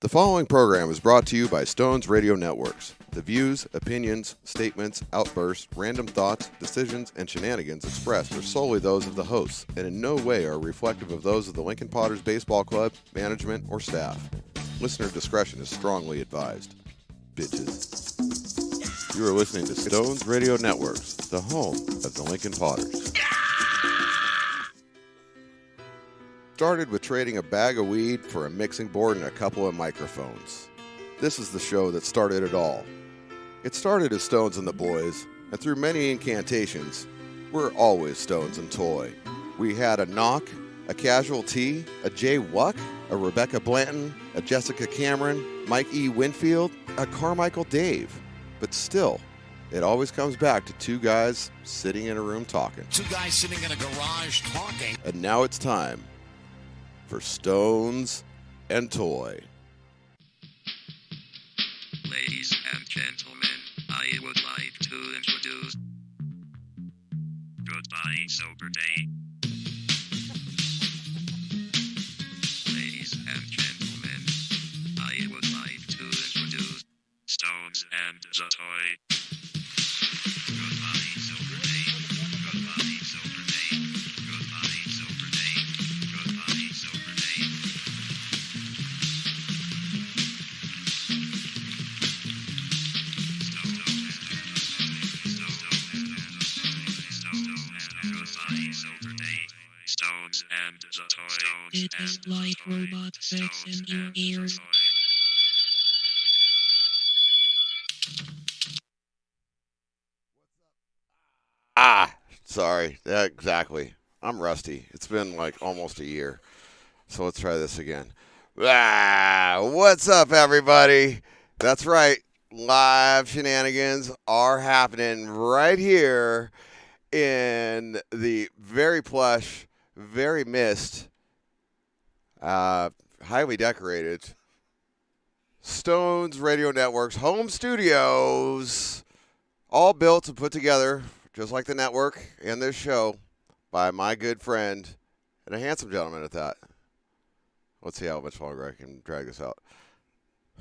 The following program is brought to you by Stones Radio Networks. The views, opinions, statements, outbursts, random thoughts, decisions, and shenanigans expressed are solely those of the hosts and in no way are reflective of those of the Lincoln Potters Baseball Club, management, or staff. Listener discretion is strongly advised. Bitches. You are listening to Stones Radio Networks, the home of the Lincoln Potters. Started with trading a bag of weed for a mixing board and a couple of microphones. This is the show that started it all. It started as Stones and the Boys, and through many incantations, we're always Stones and Toy. We had a Knock, a Casual T, a Jay Wuck, a Rebecca Blanton, a Jessica Cameron, Mike E. Winfield, a Carmichael Dave. But still, it always comes back to two guys sitting in a room talking. Two guys sitting in a garage talking. And now it's time for Stones and Toy. Ladies and gentlemen, I would like to introduce Goodbye Sober Day. Ladies and gentlemen, I would like to introduce Stones and the Toy. Goodbye Sober Day. Goodbye Sober Day. Goodbye Sober Day. Goodbye Sober Day. Stones and the Toy. It is like robot sex in your ears. Sorry. Yeah, exactly. I'm rusty. It's been like almost a year. So let's try this again. What's up, everybody? That's right. Live shenanigans are happening right here in the very plush, very mist, highly decorated Stones Radio Network's home studios, all built and put together, just like the network and this show, by my good friend and a handsome gentleman at that. Let's see how much longer I can drag this out.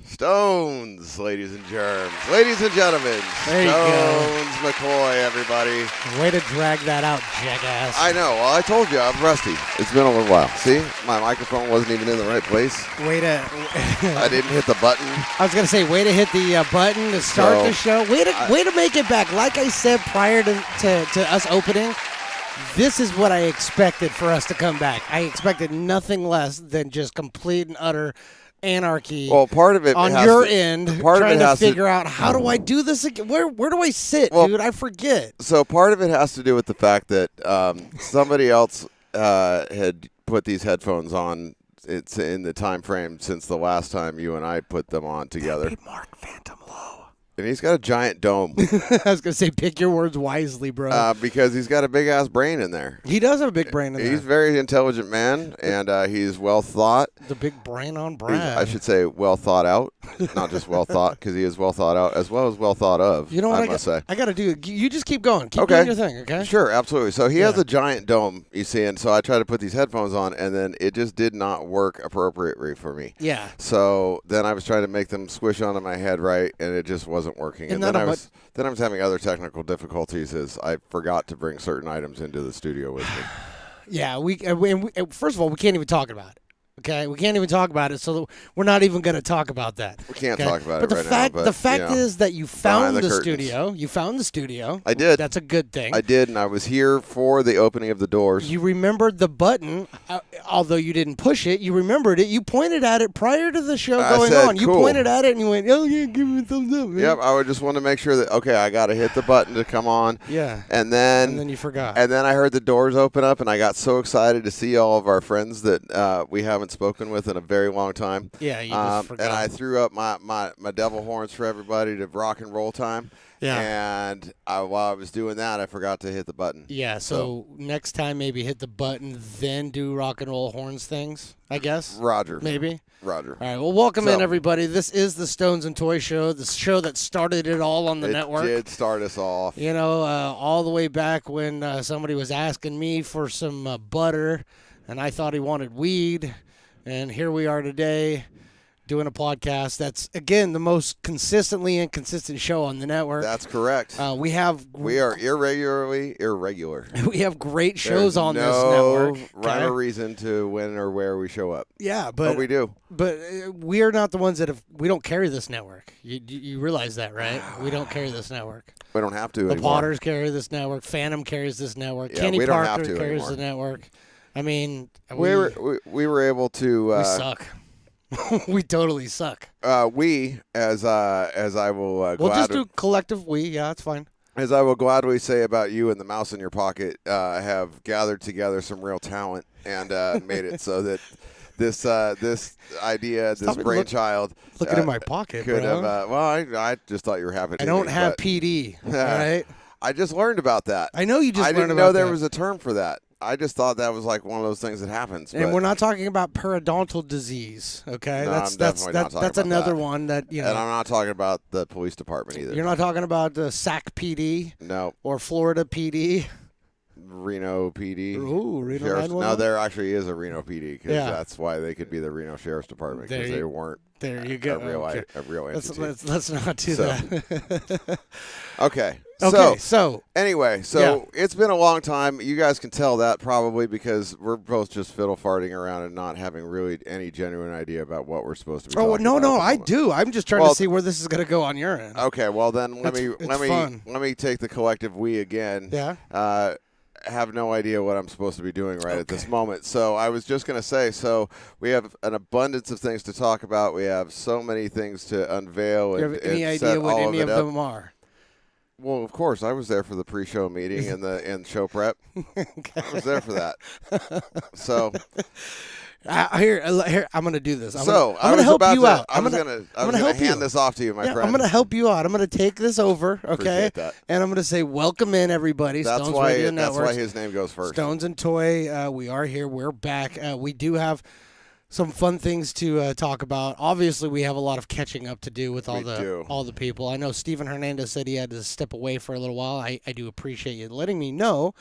Stones, ladies and germs. Ladies and gentlemen, There you Stones McCoy, everybody. Way to drag that out, jackass. I know. Well, I told you, I'm rusty. It's been a little while. See? My microphone wasn't even in the right place. Way to... I didn't hit the button. I was going to say, way to hit the button to start the show. Way to make it back. Like I said prior to us opening, this is what I expected for us to come back. I expected nothing less than just complete and utter anarchy. Well, part of it on has your to, end, part trying of it to has figure out how do I do this again? Where do I sit, dude? I forget. So part of it has to do with the fact that somebody else had put these headphones on. It's in the time frame since the last time you and I put them on together. Hey, Mark Phantom Low. And he's got a giant dome. I was going to say, pick your words wisely, bro. Because he's got a big-ass brain in there. He does have a big brain in there. He's a very intelligent man, and he's well thought. The big brain on Brad. I should say well thought out, not just well thought, because he is well thought out as well as well thought of. You know what I must say. I got to do? You just keep going. Keep doing your thing, okay? Sure, absolutely. So he has a giant dome, you see, and so I tried to put these headphones on, and then it just did not work appropriately for me. Yeah. So then I was trying to make them squish onto my head right, and it just wasn't working. And then I was having other technical difficulties as I forgot to bring certain items into the studio with me. Yeah, we first of all, we can't even talk about it. Okay, we can't even talk about it, so we're not even going to talk about that. We can't okay? talk about but it the right now. But the fact is that you found the curtains. studio. You found the studio. I did. That's a good thing. I did, and I was here for the opening of the doors. You remembered the button, although you didn't push it. You remembered it. You pointed at it prior to the show going on. You cool. pointed at it, and you went, "Oh yeah, give me a thumbs up." Man. Yep, I would just want to make sure that I got to hit the button to come on. Yeah. And then you forgot. And then I heard the doors open up, and I got so excited to see all of our friends that we haven't spoken with in a very long time. Yeah, you just forgot. And I threw up my devil horns for everybody to rock and roll time. Yeah. And while I was doing that, I forgot to hit the button. Yeah, so next time maybe hit the button, then do rock and roll horns things, I guess. Roger. Maybe. Roger. All right, well, welcome in, everybody. This is the Stones and Toy Show, the show that started it all on the network. It did start us off. You know, all the way back when somebody was asking me for some butter, and I thought he wanted weed, and here we are today. doing a podcast. That's, again, the most consistently inconsistent show on the network. That's correct. We are irregularly irregular. we have great shows There's on this no network. rhyme or okay? reason to when or where we show up. Yeah, But we do. But we are not the ones we don't carry this network. You realize that, right? We don't carry this network. We don't have to The anymore. Potters carry this network. Phantom carries this network. Yeah, Kenny we don't Parker have to carries anymore. the network. I mean, We were able to. we suck. We totally suck. We, as I will We'll just do collective we. Yeah, it's fine. as I will gladly say about you and the mouse in your pocket, have gathered together some real talent and made it so that this idea, this brainchild, Looking in my pocket, could bro. have. I just thought you were happy. I don't have PD. All right. I just learned about that. I know you just I learned didn't about know there that. was a term for that. I just thought that was like one of those things that happens. And but- we're not talking about periodontal disease, okay? No, that's I'm definitely not talking that's about another that. one that and I'm not talking about the police department either. You're not talking about the SAC PD No, or Florida PD. Reno PD. Ooh, Reno Sheriff's- 911? No, there actually is a Reno PD because Yeah. that's why they could be the Reno Sheriff's Department because There they you- weren't There you go. a real, Okay. a real entity. Let's not do So- that. Okay. Okay, So so anyway, it's been a long time. You guys can tell that probably because we're both just fiddle farting around and not having really any genuine idea about what we're supposed to be. oh talking no, about at the I moment. do. I'm just trying Well, to see where this is going to go on your end. Okay, well then let It's fun. me take the collective we again. Yeah. Have no idea what I'm supposed to be doing right at this moment. So I was just going to say, so we have an abundance of things to talk about. We have so many things to unveil. Do you and, have any and set idea what all any of of it up. them are? Well, of course, I was there for the pre-show meeting and show prep. I was there for that. So Here, I'm going to do this. I'm so gonna I was help about you to. out. I was I'm going gonna to help hand you. this off to you, my Yeah, friend. I'm going to help you out. I'm going to take this over, okay? Appreciate that. And I'm going to say, welcome in, everybody. That's Stones why. Radio That's Network. why his name goes first. Stones and Toy. We are here. We're back. We do have some fun things to talk about. Obviously, we have a lot of catching up to do with all the people. I know Steven Hernandez said he had to step away for a little while. I do appreciate you letting me know.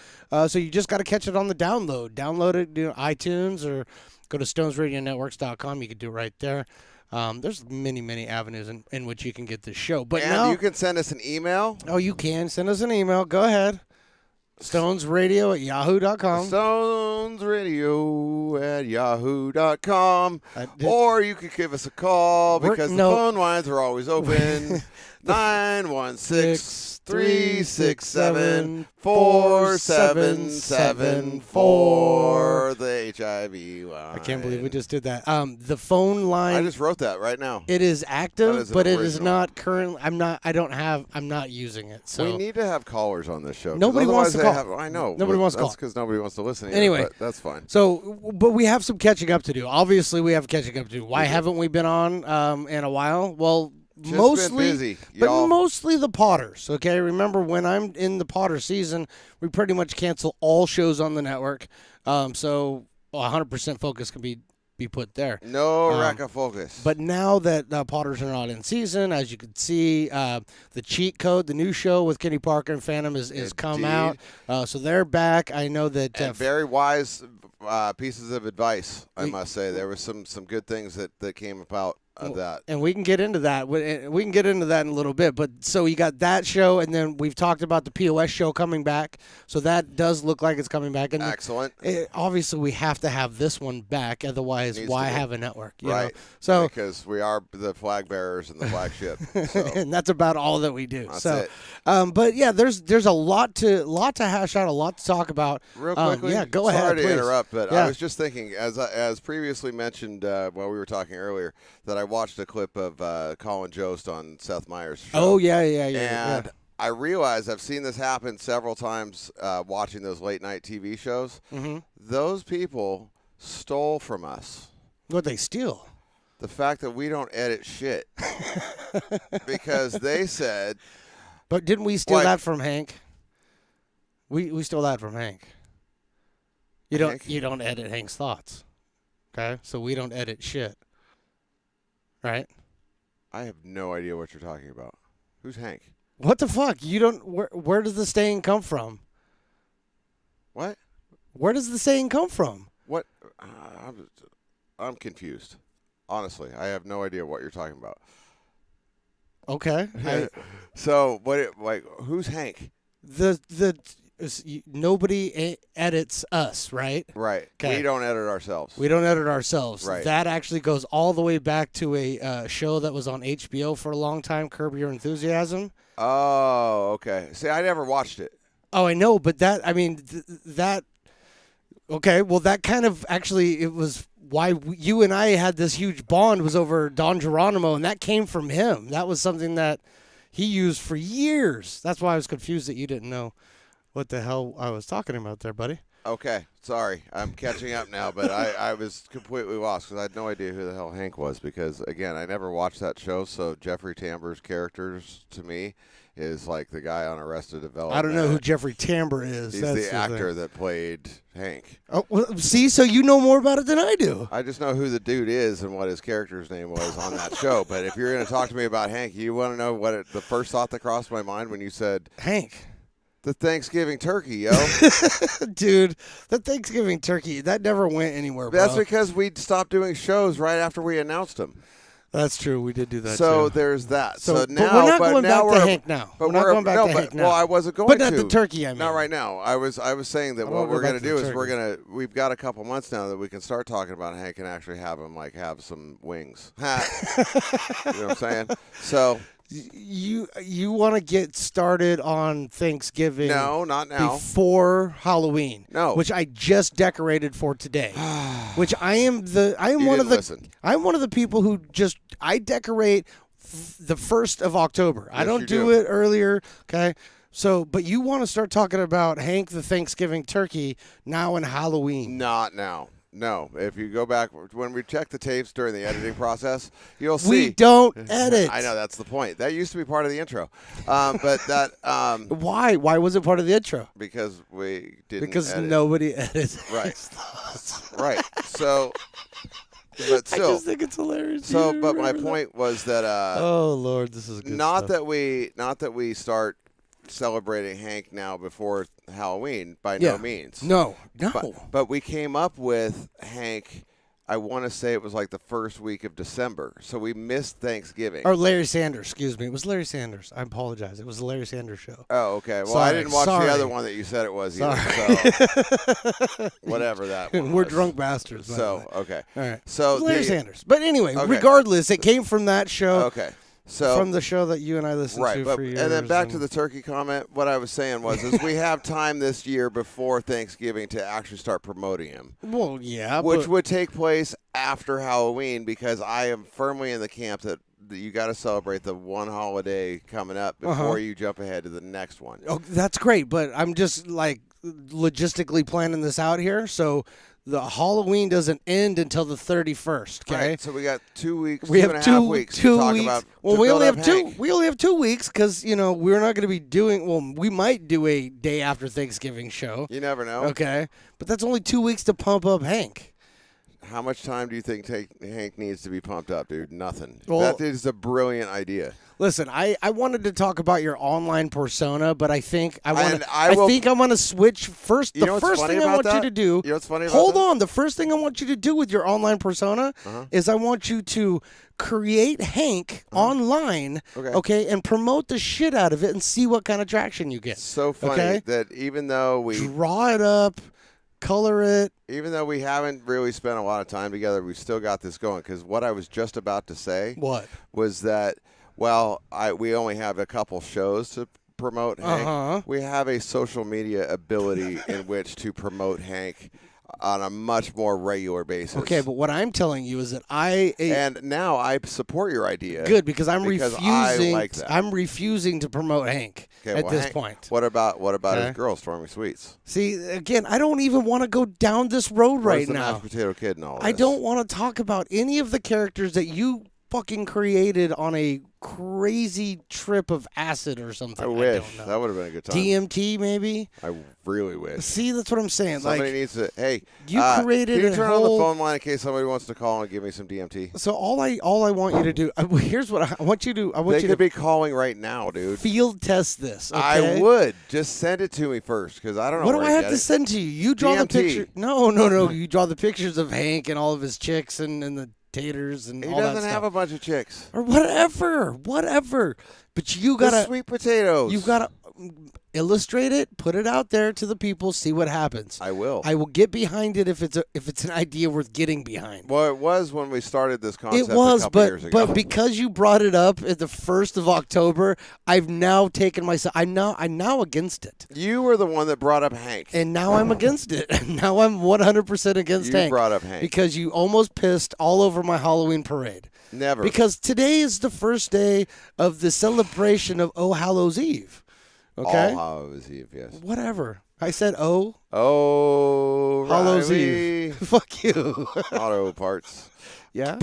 So you just got to catch it on the download. Download it, iTunes, or go to stonesradionetworks.com. You can do it right there. There's many avenues in which you can get this show. But and now, you can send us an email. oh, you can send us an email. Go ahead. stonesradio@yahoo.com. StonesRadio@yahoo.com. Or you could give us a call because the phone lines are always open. 916-367-4774. The HIV line. I can't believe we just did that. The phone line. I just wrote that right now. It is active, That is an but it is original. not currently. I'm not using it. So We need to have callers on this show. 'cause Nobody wants otherwise to they call. I know. Nobody wants to That's call. because nobody wants to listen. Either, Anyway. but that's fine. So, but we have some catching up to do. Obviously, we have catching up to do. Why haven't we been on in a while? Well, Just mostly, been busy, but y'all. mostly the Potters. Okay, remember when I'm in the Potter season, we pretty much cancel all shows on the network. So 100% focus can be put there. No rack of focus. But now that Potters are not in season, as you can see, the Cheat Code, the new show with Kenny Parker and Phantom is come out. So they're back. I know that and very wise pieces of advice, I must say. There were some good things that came about of that. and we can get into that. We can get into that in a little bit. But so you got that show, and then we've talked about the POS show coming back. So that does look like it's coming back. And Excellent. Obviously, we have to have this one back. Otherwise, Needs why to be. have a network? You Right. know? So because we are the flag bearers and the flagship. So and that's about all that we do. That's so, it. But yeah, there's a lot to hash out, a lot to talk about. real quickly, yeah, go sorry ahead. to please. interrupt, but Yeah. I was just thinking, as previously mentioned while we were talking earlier, that I watched a clip of Colin Jost on Seth Meyers' show. Oh yeah. And I realize I've seen this happen several times watching those late night TV shows. Mm-hmm. Those people stole from us What they steal? the fact that we don't edit shit because they said But didn't we steal Like- that from Hank? We stole that from Hank. You don't edit Hank's thoughts. Okay? So we don't edit shit. Right? I have no idea what you're talking about. Who's Hank? What the fuck? You don't where does the saying come from? What? Where does the saying come from? What? I'm confused. Honestly, I have no idea what you're talking about. Okay. So who's Hank? Nobody edits us, right? Right. 'Kay. We don't edit ourselves. We don't edit ourselves. Right. That actually goes all the way back to a show that was on HBO for a long time, Curb Your Enthusiasm. Oh, okay. See, I never watched it. Oh, I know, but that. Okay, well, that kind of actually it was why you and I had this huge bond was over Don Geronimo, and that came from him. That was something that he used for years. That's why I was confused that you didn't know what the hell I was talking about there, buddy. Okay, sorry. I'm catching up now, but I was completely lost because I had no idea who the hell Hank was because, again, I never watched that show, so Jeffrey Tambor's characters, to me, is like the guy on Arrested Development. I don't know who Jeffrey Tambor is. He's That's the actor thing. that played Hank. Oh, well, see, so you know more about it than I do. I just know who the dude is and what his character's name was on that show, but if you're going to talk to me about Hank, you want to know what the first thought that crossed my mind when you said Hank. the Thanksgiving turkey, yo. Dude, the Thanksgiving turkey, that never went anywhere, bro. That's because we stopped doing shows right after we announced them. That's true. We did do that, So too. there's that. So, So but now, we're not going back to we're- Hank now. But We're not going back to but, Hank now. Well, I wasn't going But to. not the turkey, I mean. Not right now. I was saying that I what wanna go we're back going to to the do is turkey. we've got a couple months now that we can start talking about Hank and actually have him have some wings. You know what I'm saying? So You want to get started on Thanksgiving? no, not now. Before Halloween. No. Which I just decorated for today. Which I am one didn't of the listen. I'm one of the people who I decorate the 1st of October. I Yes, don't you do do. it earlier, okay? So, but you want to start talking about Hank the Thanksgiving turkey now in Halloween. Not now. No. If you go back when we check the tapes during the editing process, you'll see. We don't edit. I know that's the point. That used to be part of the intro, but that Why? Why was it part of the intro? because we didn't. Because edit. nobody edits. Right. Right. So, but I still. just think it's hilarious. So, You but my remember that? point was that Oh Lord, this is good not stuff. that we start celebrating Hank now before Halloween by Yeah. no means. No. But we came up with Hank. I want to say it was like the first week of December, so we missed Thanksgiving. Or Larry Sanders, excuse me. It was Larry Sanders. I apologize. It was the Larry Sanders show. Oh, okay. Well, I Sorry, didn't watch sorry. the other one that you said it was either. So whatever that one We're was. drunk bastards. by the So way. okay. All right. So Larry the- Sanders. But anyway, Okay. regardless, it came from that show. Okay. So From the show that you and I listened right, to but for years. and then back to the turkey comment. What I was saying was, is we have time this year before Thanksgiving to actually start promoting him, Well, yeah. which but, would take place after Halloween because I am firmly in the camp that you got to celebrate the one holiday coming up before you jump ahead to the next one. Oh, that's great. But I'm just like logistically planning this out here. So the Halloween doesn't end until the 31st. Okay. Right, so we got 2 weeks, We two have and a two half weeks two to talk weeks. about. Well, to we build only up have two. Hank. We only have 2 weeks because we're not going to be doing. Well, we might do a day after Thanksgiving show. You never know. Okay, but that's only 2 weeks to pump up Hank. How much time do you think Hank needs to be pumped up, dude? Nothing. Well- that is a brilliant idea. Listen, I wanted to talk about your online persona, but I think I want And to. I will- think I'm going to switch first. You The know what's first funny thing I about want you that? to do. You know what's funny about Hold that? on. The first thing I want you to do with your online persona is I want you to create Hank online, Okay. and promote the shit out of it and see what kind of traction you get. So funny Okay? that even though Draw it up, color it. we haven't really spent a lot of time together, we've still got this going. Because what I was just about to say What? was that, we only have a couple shows to promote Hank. Uh-huh. We have a social media ability in which to promote Hank on a much more regular basis. Okay, but what I'm telling you is that and now I support your idea. good because I'm because refusing. I like that. I'm refusing to promote Hank Okay, at well, this Hank- point. What about Okay. his girl, Stormy Sweets? See, again, I don't even want to go down this road Where's right the now. mashed potato kid and all I this? don't want to talk about any of the characters that you fucking created on a crazy trip of acid or something. I wish don't know. that would have been a good time. DMT maybe. I really wish. See, that's what I'm saying. Somebody like, needs to. Hey, you created Can you a turn on whole- the phone line in case somebody wants to call and give me some DMT? so all I want you to do. Here's what I want you to. I want They you could to be calling right now, dude. field test this. Okay? I would just send it to me first because I don't know. What do where I have get to it. send to you? You draw the DMT. picture. No. You draw the pictures of Hank and all of his chicks and the taters and He all that doesn't have stuff. a bunch of chicks. Or whatever. But you The gotta sweet potatoes. you gotta illustrate it, put it out there to the people, see what happens. I will. I will get behind it if it's an idea worth getting behind. Well, it was when we started this concept It was, a couple years ago. but because you brought it up at the 1st of October, I've now taken myself. I'm now against it, You were the one that brought up Hank. and now I'm against it. Now I'm 100% against You Hank brought up Hank. because you almost pissed all over my Halloween parade. Never. Because today is the first day of the celebration of Oh Hallows Eve. Okay, All Hallows Eve, yes. whatever. I said Oh Oh, Hallows Riley. Eve. Fuck you. Auto parts. Yeah,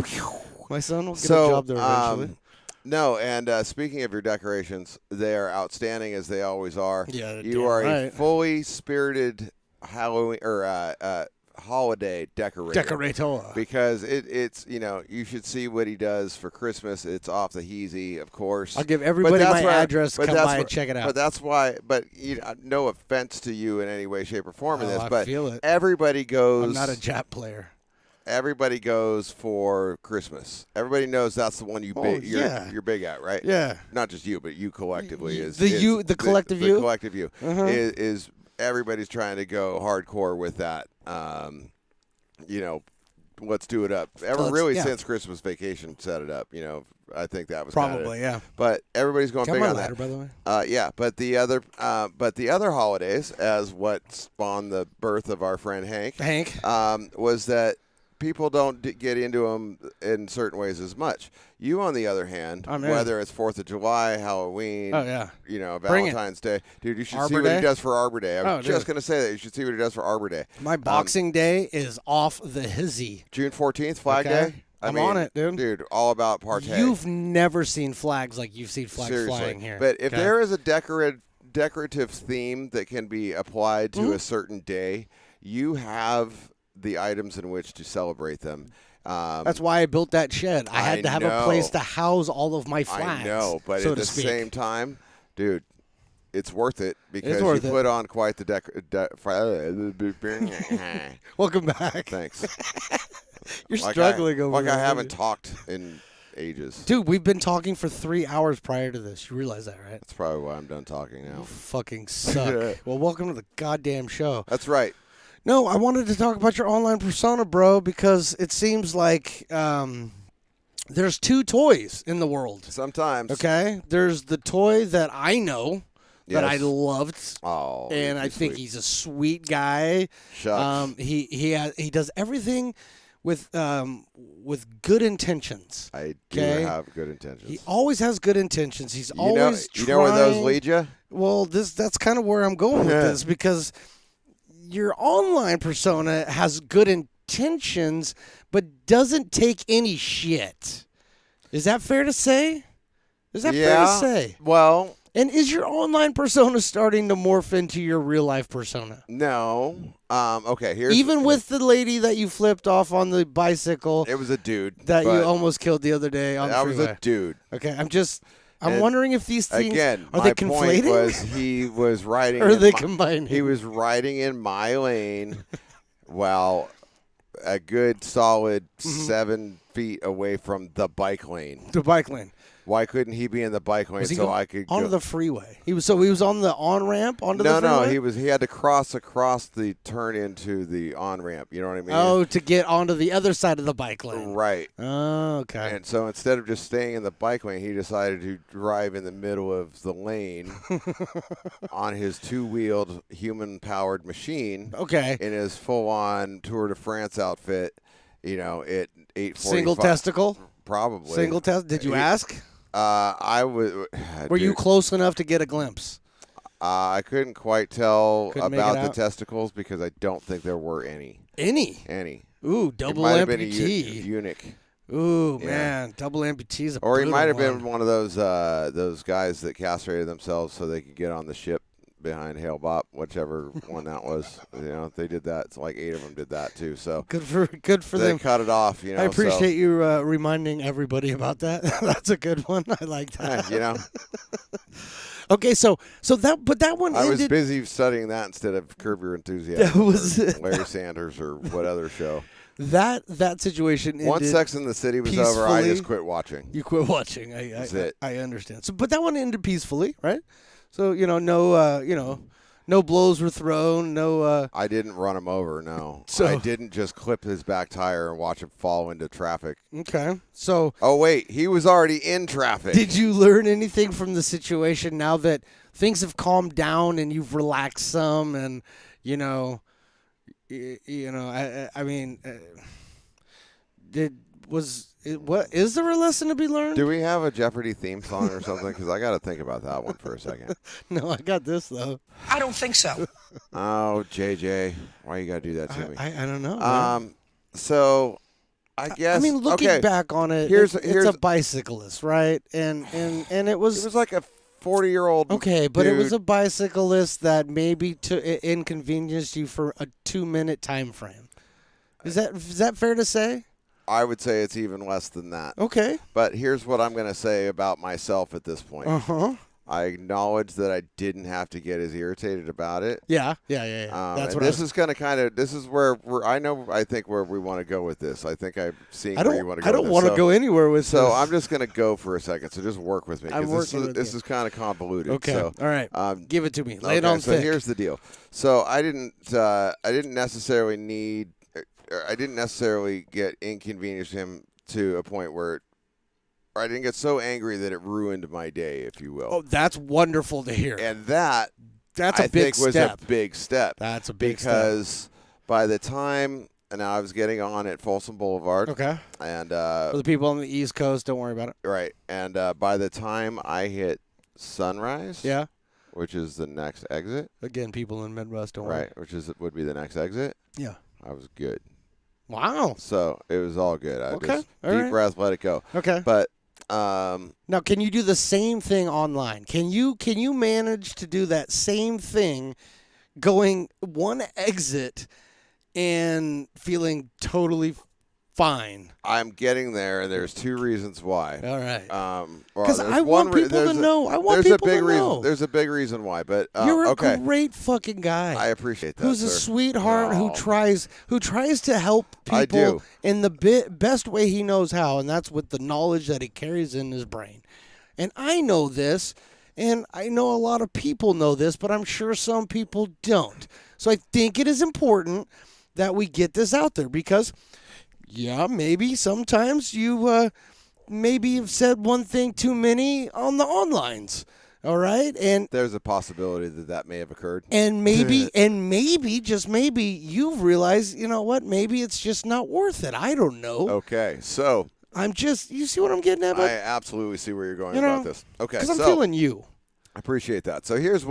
my son will get So, a job there eventually. No, and speaking of your decorations, they are outstanding as they always are. Yeah, they're you damn are a right. fully spirited Halloween or holiday decorator. Decorator. Because it's you should see what he does for Christmas. It's off the heezy, of course. I'll give everybody that's my why- address. but Come that's by and why- check it out. But that's why. But no offense to you in any way, shape, or form in Oh, this. I But feel it. everybody goes. I'm not a Jap player. Everybody goes for Christmas. Everybody knows that's the one you're big at, right? Yeah. Not just you, but you collectively is The collective the you? collective you Uh-huh. is everybody's trying to go hardcore with that. Let's do it up. Since Christmas Vacation set it up. I think that was kinda- Probably, yeah. But everybody's going Got big my on ladder, that. by the way. Yeah, but the other holidays, as what spawned the birth of our friend Hank, was that people don't get into them in certain ways as much. You, on the other hand, I'm in. whether it's 4th of July, Halloween, Oh, yeah. Valentine's Day, dude, you should see Arbor what he Day? does for Arbor Day. I was Oh, just dude. going to say that. You should see what he does for Arbor Day. My Boxing Day is off the hizzy. June 14th, Flag Okay. Day. I'm on it, dude. Dude, all about partay. You've never seen flags like you've seen flags Seriously. flying here. But if okay? there is a decorative theme that can be applied to Mm-hmm. a certain day, you have the items in which to celebrate them. That's why I built that shed. I had to have a place to house all of my flags. I know, but so at to the speak. same time, dude, it's worth it because worth you it. put on quite the Welcome back. Thanks. You're Like struggling over like there. I haven't talked in ages. Dude, we've been talking for 3 hours prior to this. You realize that, right? That's probably why I'm done talking now. You fucking suck. Well, welcome to the goddamn show. That's right. No, I wanted to talk about your online persona, bro, because it seems like there's two toys in the world. Sometimes. Okay? There's the toy that I know that I Yes. loved. Oh, And you're I think sweet. he's a sweet guy. Shucks. He does everything with good intentions. I do okay. have good intentions. He always has good intentions. He's you know, always you know where those trying- lead you? Well, that's kind of where I'm going with this because your online persona has good intentions but doesn't take any shit. Is that fair to say? Is that fair to say? Well, And is your online persona starting to morph into your real life persona? no. Okay, here's Even with the lady that you flipped off on the bicycle it was a dude that you but almost killed the other day on the that was freeway. a dude. Okay, I'm And wondering if these things Again, are my they conflating point was he was riding. or are in they my- combining? He was riding in my lane, while a good solid Mm-hmm. 7 feet away from the bike lane. the bike lane. Why couldn't he be in the bike lane Was he so going I could onto go? the freeway? He was on the on ramp onto the No, freeway. he had to cross across the turn into the on ramp. You know what I mean? Oh, to get onto the other side of the bike lane. right. Oh, okay. And so instead of just staying in the bike lane, he decided to drive in the middle of the lane on his two-wheeled human-powered machine Okay. in his full-on Tour de France outfit. At 8:45. Single testicle. Probably. Single test. Did you He- ask? I was. Were you close enough to get a glimpse? I couldn't quite tell Couldn't make about it the out? testicles because I don't think there were any. Any? Ooh, It double might have been a amputee. eunuch. Ooh, Yeah. man, double amputee's a Or he brutal might have one. been one of those guys that castrated themselves so they could get on the ship behind Hale Bop, whichever one that was. They did that. It's like 8 of them did that too. So Good for they them. cut it off. I appreciate you reminding everybody about that. That's a good one. I like So, that. Okay, so that one I was ended. busy studying that instead of Curb Your Enthusiasm. That was or Larry Sanders or what other show. That situation ended. Once Sex in the City was over, I peacefully. just quit watching. You quit watching. That's it. I understand. So, but that one ended peacefully, right? So no blows were thrown. No. I didn't run him over. No, So- I didn't just clip his back tire and watch him fall into traffic. Okay. So, Oh wait, he was already in traffic. did you learn anything from the situation now that things have calmed down and you've relaxed some, and I mean, what is there a lesson to be learned? Do we have a Jeopardy theme song or something? Because I got to think about that one for a second. No, I got this though. I don't think so. Oh, JJ, why you got to do that to me? I don't know. man. So I guess. I mean, looking okay, back on it, Here's it's a bicyclist, right? And it It was was like a 40-year-old. okay, but it was dude. a bicyclist that maybe inconvenienced you for a 2-minute time frame. Is that fair to say? I would say it's even less than that. Okay. But here's what I'm going to say about myself at this point. Uh-huh. I acknowledge that I didn't have to get as irritated about it. Yeah. That's And what this is going to kind of. This is where I think where we want to go with this. I think I'm seeing I where you want to go. don't with this. want to go anywhere with So this. I'm just going to go for a second. So just work with me. 'cause I'm working with this you. is kind of convoluted. Okay. So, All right. Give it to me. Lay it okay, on so thick. here's the deal. So I didn't necessarily get inconvenienced him to a point where I didn't get so angry that it ruined my day, if you will. Oh, that's wonderful to hear. And that That's a I big think was step. a big step. That's a big because by the time I was getting on at Folsom Boulevard, step. Okay. and For the people on the East Coast, don't worry about it. right, and by the time I hit Sunrise, Yeah. which is the next exit, Again, people in Midwest, don't worry. right, would be the next exit, Yeah. I was good. Wow. So it was all good. I Okay, just all deep right. breath, let it go. Okay. But Now, can you do the same thing online? Can you manage to do that same thing, going one exit and feeling totally fine? I'm getting there, and there's two reasons why. All right. Well, 'Cause there's I one want re- people to there's a- know. I want there's people a big to reason. know. There's a big reason why, but You're a okay. great fucking guy. I appreciate that. Who's a sir. sweetheart who No. tries to help I people do. in the best way he knows how, and that's with the knowledge that he carries in his brain. And I know this, and I know a lot of people know this, but I'm sure some people don't. So I think it is important that we get this out there because, yeah, maybe sometimes you maybe have said one thing too many on the onlines. All right, and There's a possibility that may have occurred. and maybe, just maybe, you've realized, you know what? Maybe it's just not worth it. I don't know. Okay, so You see what I'm getting at? I absolutely see where you're going You know, about this. Okay, Because I'm so feeling you. I appreciate that. So here's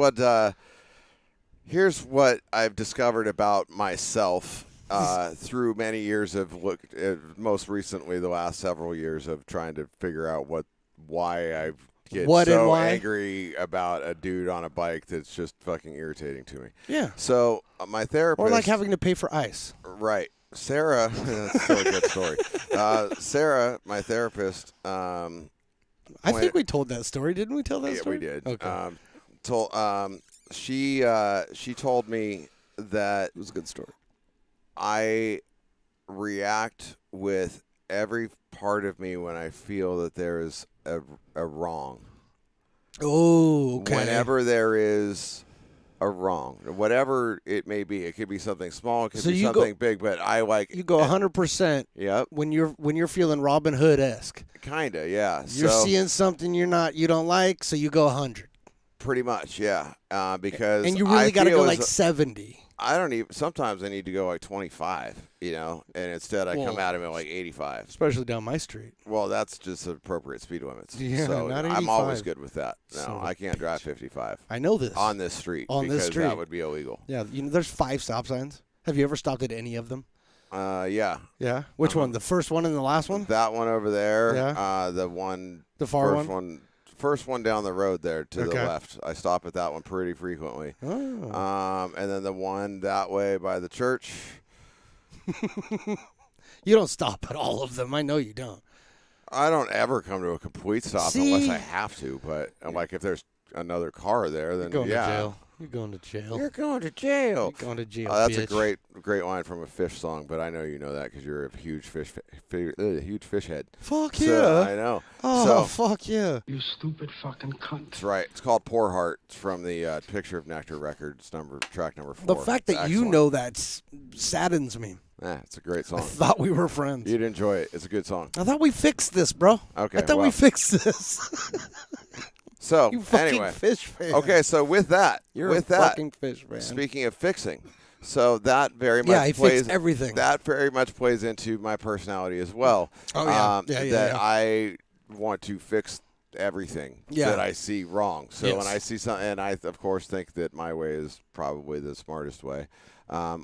what I've discovered about myself through many years of most recently the last several years of trying to figure out why I get What and so why? angry about a dude on a bike that's just fucking irritating to me. Yeah. So my therapist, Or like having to pay for ice. right, Sarah, that's still a good story. Sarah, my therapist, I think we told that story. Didn't we tell that yeah, story? we did. Okay. She told me that It was a good story. I react with every part of me when I feel that there is a wrong. Oh, okay. Whenever there is a wrong, whatever it may be, it could be something small, it could So be you go- something big, but I like You go 100% Yep, when you're feeling Robin Hood-esque. kinda, yeah. You're so seeing something you don't like, so you go 100. pretty much, yeah. Because And you really got to go like 70. I don't even. Sometimes I need to go like 25, and instead I come Whoa. at him at like 85. Especially down my street. Well, that's just appropriate speed limits. Yeah, so not I'm always 85. good with that. No, Son of a I can't drive 55 I know this. on this street On this because street. that would be illegal. Yeah, there's 5 stop signs. Have you ever stopped at any of them? Yeah. Yeah. Which one? The first one and the last one? That one over there. Yeah. The one. The far first one. First one down the road there to the Okay. left. I stop at that one pretty frequently. Oh. And then the one that way by the church. You don't stop at all of them. I know you don't. I don't ever come to a complete stop See? unless I have to. But like if there's another car there, then You're going yeah. to jail. You're going to jail. You're going to jail. You're going to jail. That's a bitch. great line from a Fish song, but I know you know that because you're a huge fish head. Fuck So, yeah. I know. Oh, So fuck yeah. You stupid fucking cunt. that's right. It's called Poor Heart. It's from the Picture of Nectar Records, track number 4. The fact that you Excellent. know that saddens me. It's a great I song. thought we were friends. You'd enjoy it. It's a good song. I thought we fixed this, bro. Okay, I thought we well. fixed this. So You fucking anyway, fish fan. okay. So with that, You're with a that, fucking fish fan. speaking of fixing, so that very much Yeah, he plays fixed everything. That very much plays into my personality as well. Oh, yeah. Yeah, that yeah. I want to fix everything Yeah. that I see wrong. So Yes. when I see something, and I of course think that my way is probably the smartest way,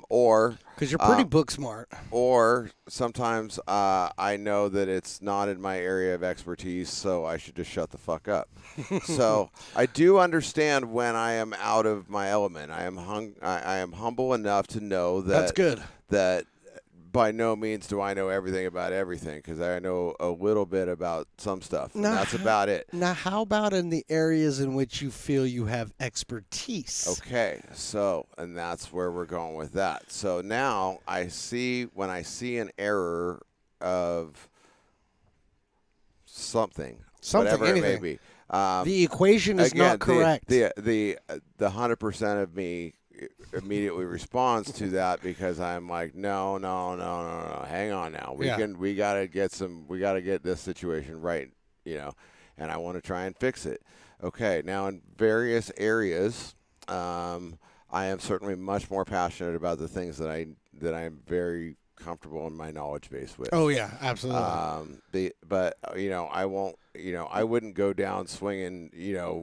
or Because you're pretty book smart. or sometimes I know that it's not in my area of expertise, so I should just shut the fuck up. So I do understand when I am out of my element. I am humble enough to know that That's good. That by no means do I know everything about everything, because I know a little bit about some stuff. And Nah. that's about it. Now, how about in the areas in which you feel you have expertise? Okay, so, and that's where we're going with that. So now when I see an error of something, whatever anything. it may be. The equation is Again, not correct. The 100% of me immediately responds to that, because I'm like, no, hang on now. We gotta get this situation right, and I want to try and fix it. Okay, now in various areas, I am certainly much more passionate about the things that I'm very comfortable in my knowledge base with. Oh, yeah, absolutely. But I won't. I wouldn't go down swinging.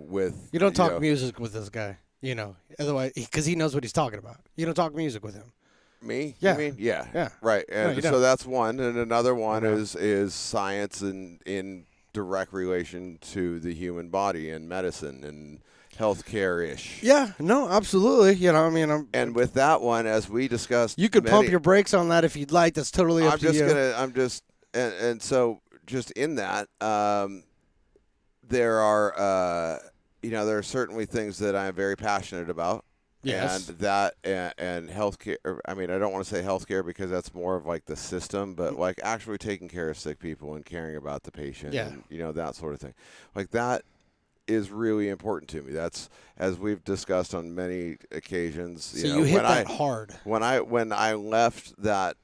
With You don't talk music with this guy, otherwise, because he knows what he's talking about. You don't talk music with him. Me? Yeah. You mean? Yeah. Yeah. Right. And you so don't. that's one, and another one Yeah. is science in direct relation to the human body and medicine and healthcare ish. Yeah, no, absolutely. And with that one, as we discussed, you could pump your brakes on that if you'd like. That's totally up to you. And so just in that, there are there are certainly things that I am very passionate about. Yes. And that and healthcare. I mean, I don't want to say healthcare because that's more of like the system, but like actually taking care of sick people and caring about the patient. Yeah. And, that sort of thing. Like that is really important to me. That's, as we've discussed on many occasions. So you hit that hard. When I left that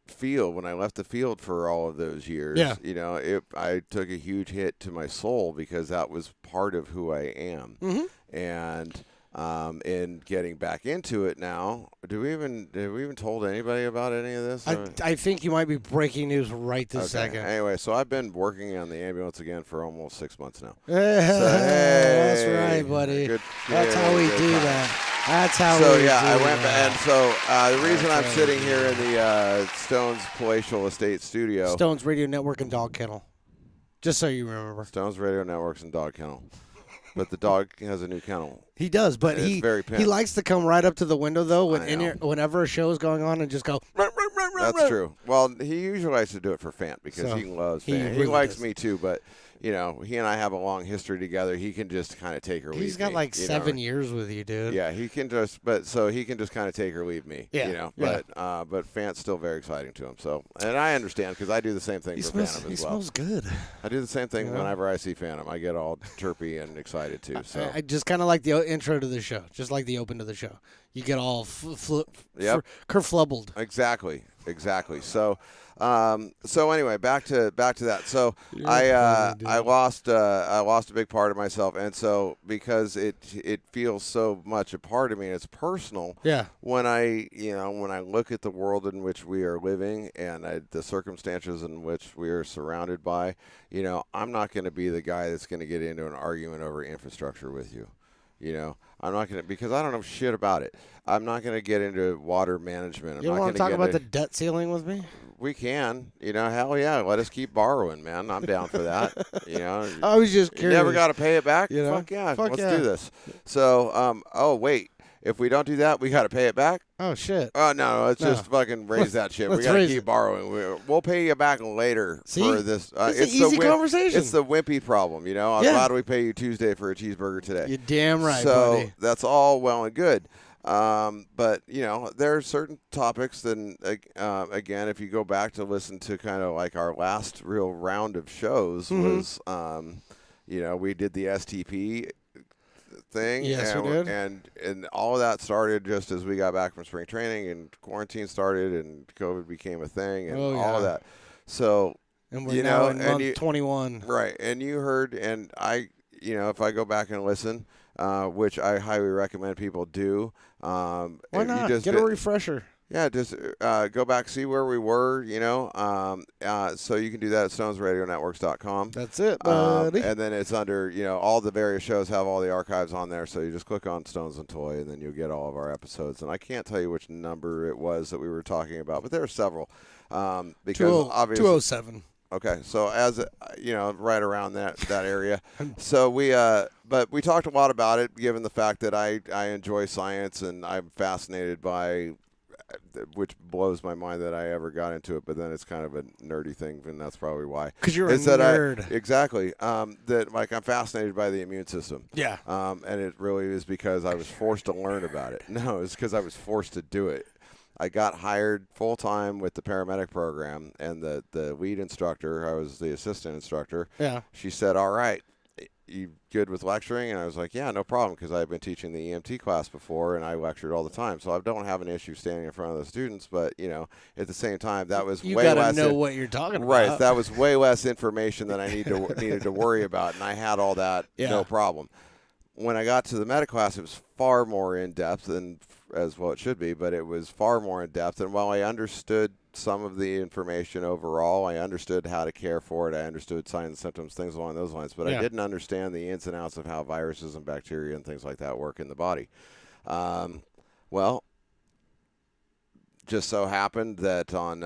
field, when I left the field for all of those years, Yeah. I took a huge hit to my soul, because that was part of who I am. Mm-hmm. And in getting back into it now, have we even told anybody about any of this? I think you might be breaking news right this second. Anyway, so I've been working on the ambulance again for almost 6 months now. That's hey, right, buddy. good- That's yeah, how we good do time. that. That's how So we yeah, do I went that. and so the reason I'm That's sitting right. here in the Stones Palatial Estate studio, Stones Radio Network and Dog Kennel. Just so you remember. Stones Radio Networks and Dog Kennel, but the dog has a new kennel. He does, but It's he very he pimp. likes to come right up to the window though I know. whenever a show is going on and just go. That's true. Well, he usually likes to do it for Fant, because So, he loves he Fant. He really likes does. me too, but he and I have a long history together. He can just kind of take or leave He's got me, like you know. 7 years with you, dude. Yeah, he can just, he can just kind of take or leave me. Yeah, But Fant's still very exciting to him. So, and I understand, because I do the same thing He for smells. Phantom He as well. smells good. I do the same thing You know? whenever I see Phantom. I get all chirpy and excited too. So I just kind of like the intro to the show, just like the open to the show. You get all Yep. kerflubbled. Exactly. So, anyway, back to that. So You're I funny, lost a big part of myself, and so because it feels so much a part of me, and it's personal. Yeah. When I look at the world in which we are living and the circumstances in which we are surrounded by, I'm not going to be the guy that's going to get into an argument over infrastructure with you. I'm not going to, because I don't know shit about it. I'm not going to get into water management. You don't want to talk about the debt ceiling with me? We can. Hell yeah. Let us keep borrowing, man. I'm down for that. I was just You curious. never got to pay it back? You know? Fuck yeah. Fuck Let's yeah. do this. So, oh, wait. If we don't do that, we got to pay it back. Oh shit. Oh no, let's No. just fucking raise that shit. We Let's got to raise keep it. borrowing. We'll pay you back later See? for this. It's an easy conversation. It's the wimpy problem, you know. Yeah. Why do we pay you Tuesday for a cheeseburger today? You're damn right, so buddy. that's all well and good. But you know, there are certain topics. Then again, if you go back to listen to kind of like our last real round of shows was, you know, we did the STP thing. Yes, we did. And all of that started just as we got back from spring training and quarantine started and COVID became a thing and all of that. So, And we're you now know, in and month 21. right. And you heard, and I, you know, if I go back and listen, which I highly recommend people do. Why you not? just Get a refresher. Yeah, just go back, see where we were, you know. So you can do that at stonesradionetworks.com. That's it, buddy. And then it's under, you know, all the various shows have all the archives on there. So you just click on Stones and Toy, and then you'll get all of our episodes. And I can't tell you which number it was that we were talking about, but there are several. Because obviously, 207. Okay, so as you know, right around that area. So but we talked a lot about it, given the fact that I enjoy science and I'm fascinated by, which blows my mind that I ever got into it. But then it's kind of a nerdy thing, and that's probably why. Because you're a Is that nerd. exactly. That like I'm fascinated by the immune system. Yeah. And it really is because I was forced to learn about it. No, it's because I was forced to do it. I got hired full time with the paramedic program, and the lead instructor, I was the assistant instructor. Yeah. She said, "All right, you good with lecturing?" And I was like, "Yeah, no problem," because I've been teaching the EMT class before, and I lectured all the time, so I don't have an issue standing in front of the students. But you know, at the same time, that was You way got to less. know what you're talking about. Right, that was way less information than I needed to worry about, and I had all that, no problem. When I got to the medic class, it was far more in depth, and as well it should be, but it was far more in depth. And while I understood some of the information overall, I understood how to care for it. I understood signs and symptoms, things along those lines, but I didn't understand the ins and outs of how viruses and bacteria and things like that work in the body. Well, just so happened that on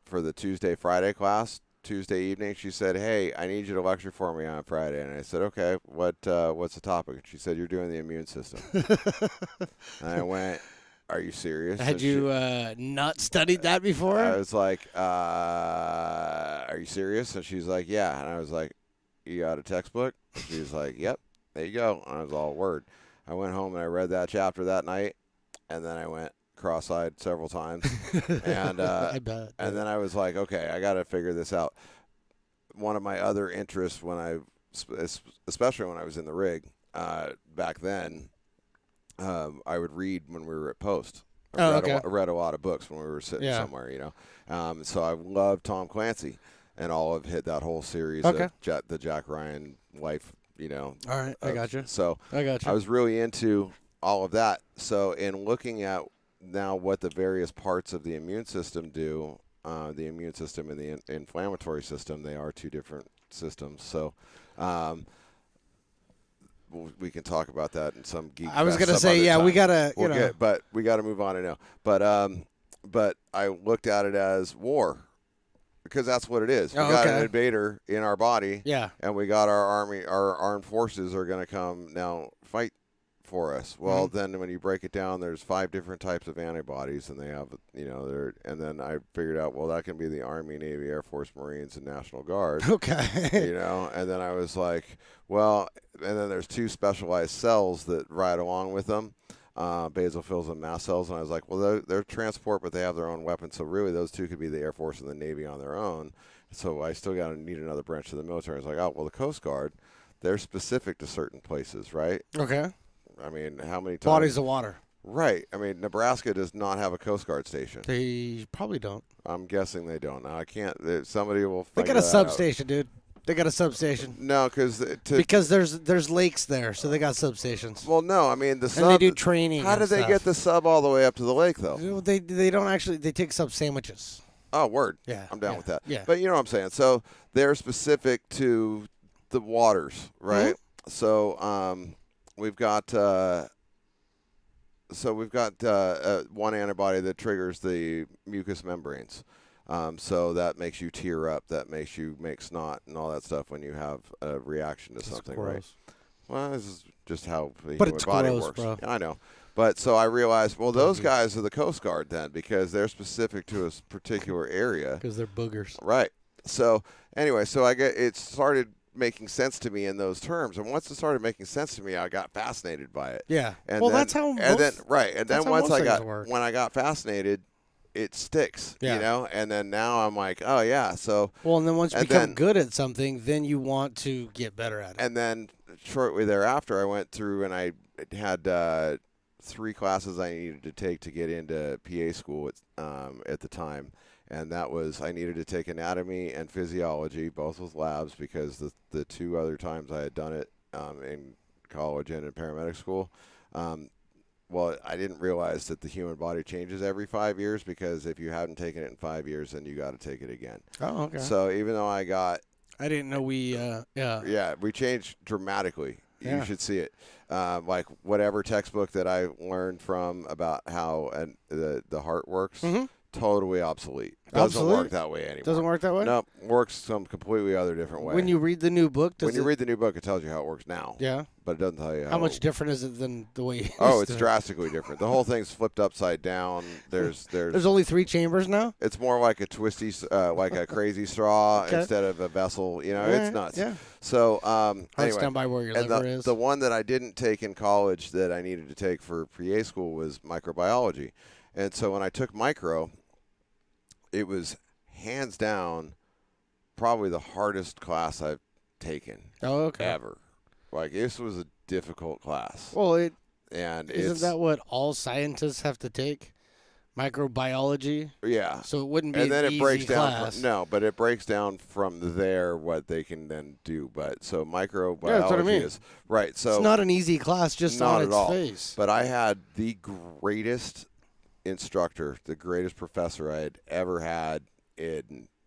for the Tuesday-Friday class, Tuesday evening, she said, "Hey, I need you to lecture for me on Friday." And I said, "Okay, what's the topic?" And she said, "You're doing the immune system." And I went, "Are you serious?" Had And you not studied that before? I was like, "Are you serious?" And she's like, "Yeah." And I was like, "You got a textbook?" And she was like, "Yep, there you go." And I was all word. I went home and I read that chapter that night, and then I went cross-eyed several times, and I bet. and then I was like, okay, I got to figure this out. One of my other interests especially when I was in the rig back then, I would read when we were at post. I read a lot of books when we were sitting somewhere, you know. So I loved Tom Clancy and all of that whole series of the Jack Ryan life, you know. All right, I got you. So I got you. I was really into all of that. So in looking at now what the various parts of the immune system do, the immune system and the inflammatory system, they are two different systems. So we can talk about that in some geek. I was going to say, yeah, we gotta, but we gotta move on. I know, but I looked at it as war. Because that's what it is. We got an invader in our body, and we got our army, our armed forces are going to come now fight for us. Well, then when you break it down, there's 5 different types of antibodies, and they have, you know, and then I figured out, well, that can be the Army, Navy, Air Force, Marines, and National Guard. Okay. You know, and then I was like, well, and then there's 2 specialized cells that ride along with them. Basophils and mast cells, and I was like, well, they're transport, but they have their own weapons, so really those 2 could be the Air Force and the Navy on their own. So I still need another branch of the military. I was like, oh, well, the Coast Guard, they're specific to certain places, right? Okay. I mean, how many times? Bodies of water. Right. I mean, Nebraska does not have a Coast Guard station. They probably don't. I'm guessing they don't. Now, I can't. Somebody will. They got a substation, dude. They got a substation. No, because there's lakes there, so they got substations. Well, no, I mean the sub. And they do training. How did they get the sub all the way up to the lake, though? They don't actually. They take sub sandwiches. Oh, word. Yeah, I'm down with that. Yeah. But you know what I'm saying. So they're specific to the waters, right? Mm-hmm. So we've got one antibody that triggers the mucous membranes. So that makes you tear up, that makes you make snot and all that stuff when you have a reaction to something, right? Well, this is just how the human body works. Bro. I know. But so I realized, well, those guys are the Coast Guard then because they're specific to a particular area. Because they're boogers. Right. So anyway, so it started making sense to me in those terms, and once it started making sense to me, I got fascinated by it. Yeah. And well, then, that's how. and then once when I got fascinated, it sticks. Yeah. You know, and then now I'm like, oh yeah. So and then once you and become then- good at something, then you want to get better at it. and then shortly thereafter, I went through and I had 3 classes I needed to take to get into PA school at the time. And that was I needed to take anatomy and physiology, both with labs, because the 2 other times I had done it in college and in paramedic school, well, I didn't realize that the human body changes every 5 years, because if you hadn't taken it in 5 years, then you got to take it again. Oh, okay. So even though I didn't know we. we changed dramatically. Yeah. You should see it. Like whatever textbook that I learned from about how the heart works. Mm-hmm. Totally obsolete. Doesn't Obsolete? work that way anymore. Doesn't work that way? No, works some completely other different way. When you read the new book, when you read the new book, it tells you how it works now. Yeah. But it doesn't tell you How much different is it than the way it Oh, used it's to? drastically different. The whole thing's flipped upside down. There's only 3 chambers now? It's more like a twisty, like a crazy straw Okay. instead of a vessel. You know, All it's right, nuts. yeah. So Heart's anyway, down by where your and liver is. the one that I didn't take in college that I needed to take for PA school was microbiology. And so when I took micro, it was hands down probably the hardest class I've taken Oh, okay. ever. Like, this was a difficult class. Well, And isn't it's, that what all scientists have to take? Microbiology? yeah. So it wouldn't be And then an it breaks easy down. class. But it breaks down from there what they can then do. But so microbiology that's what I mean. is right. So It's not an easy class just not on at its all. face. But I had the greatest instructor, the greatest professor I had ever had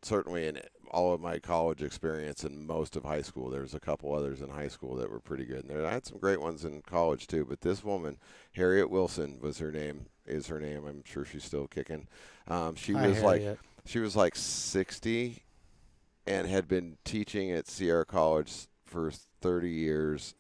certainly in all of my college experience and most of high school. There was a couple others in high school that were pretty good. And I had some great ones in college too. But this woman, Harriet Wilson, is her name. I'm sure she's still kicking. She Hi, was like 60 and had been teaching at Sierra College for 30 years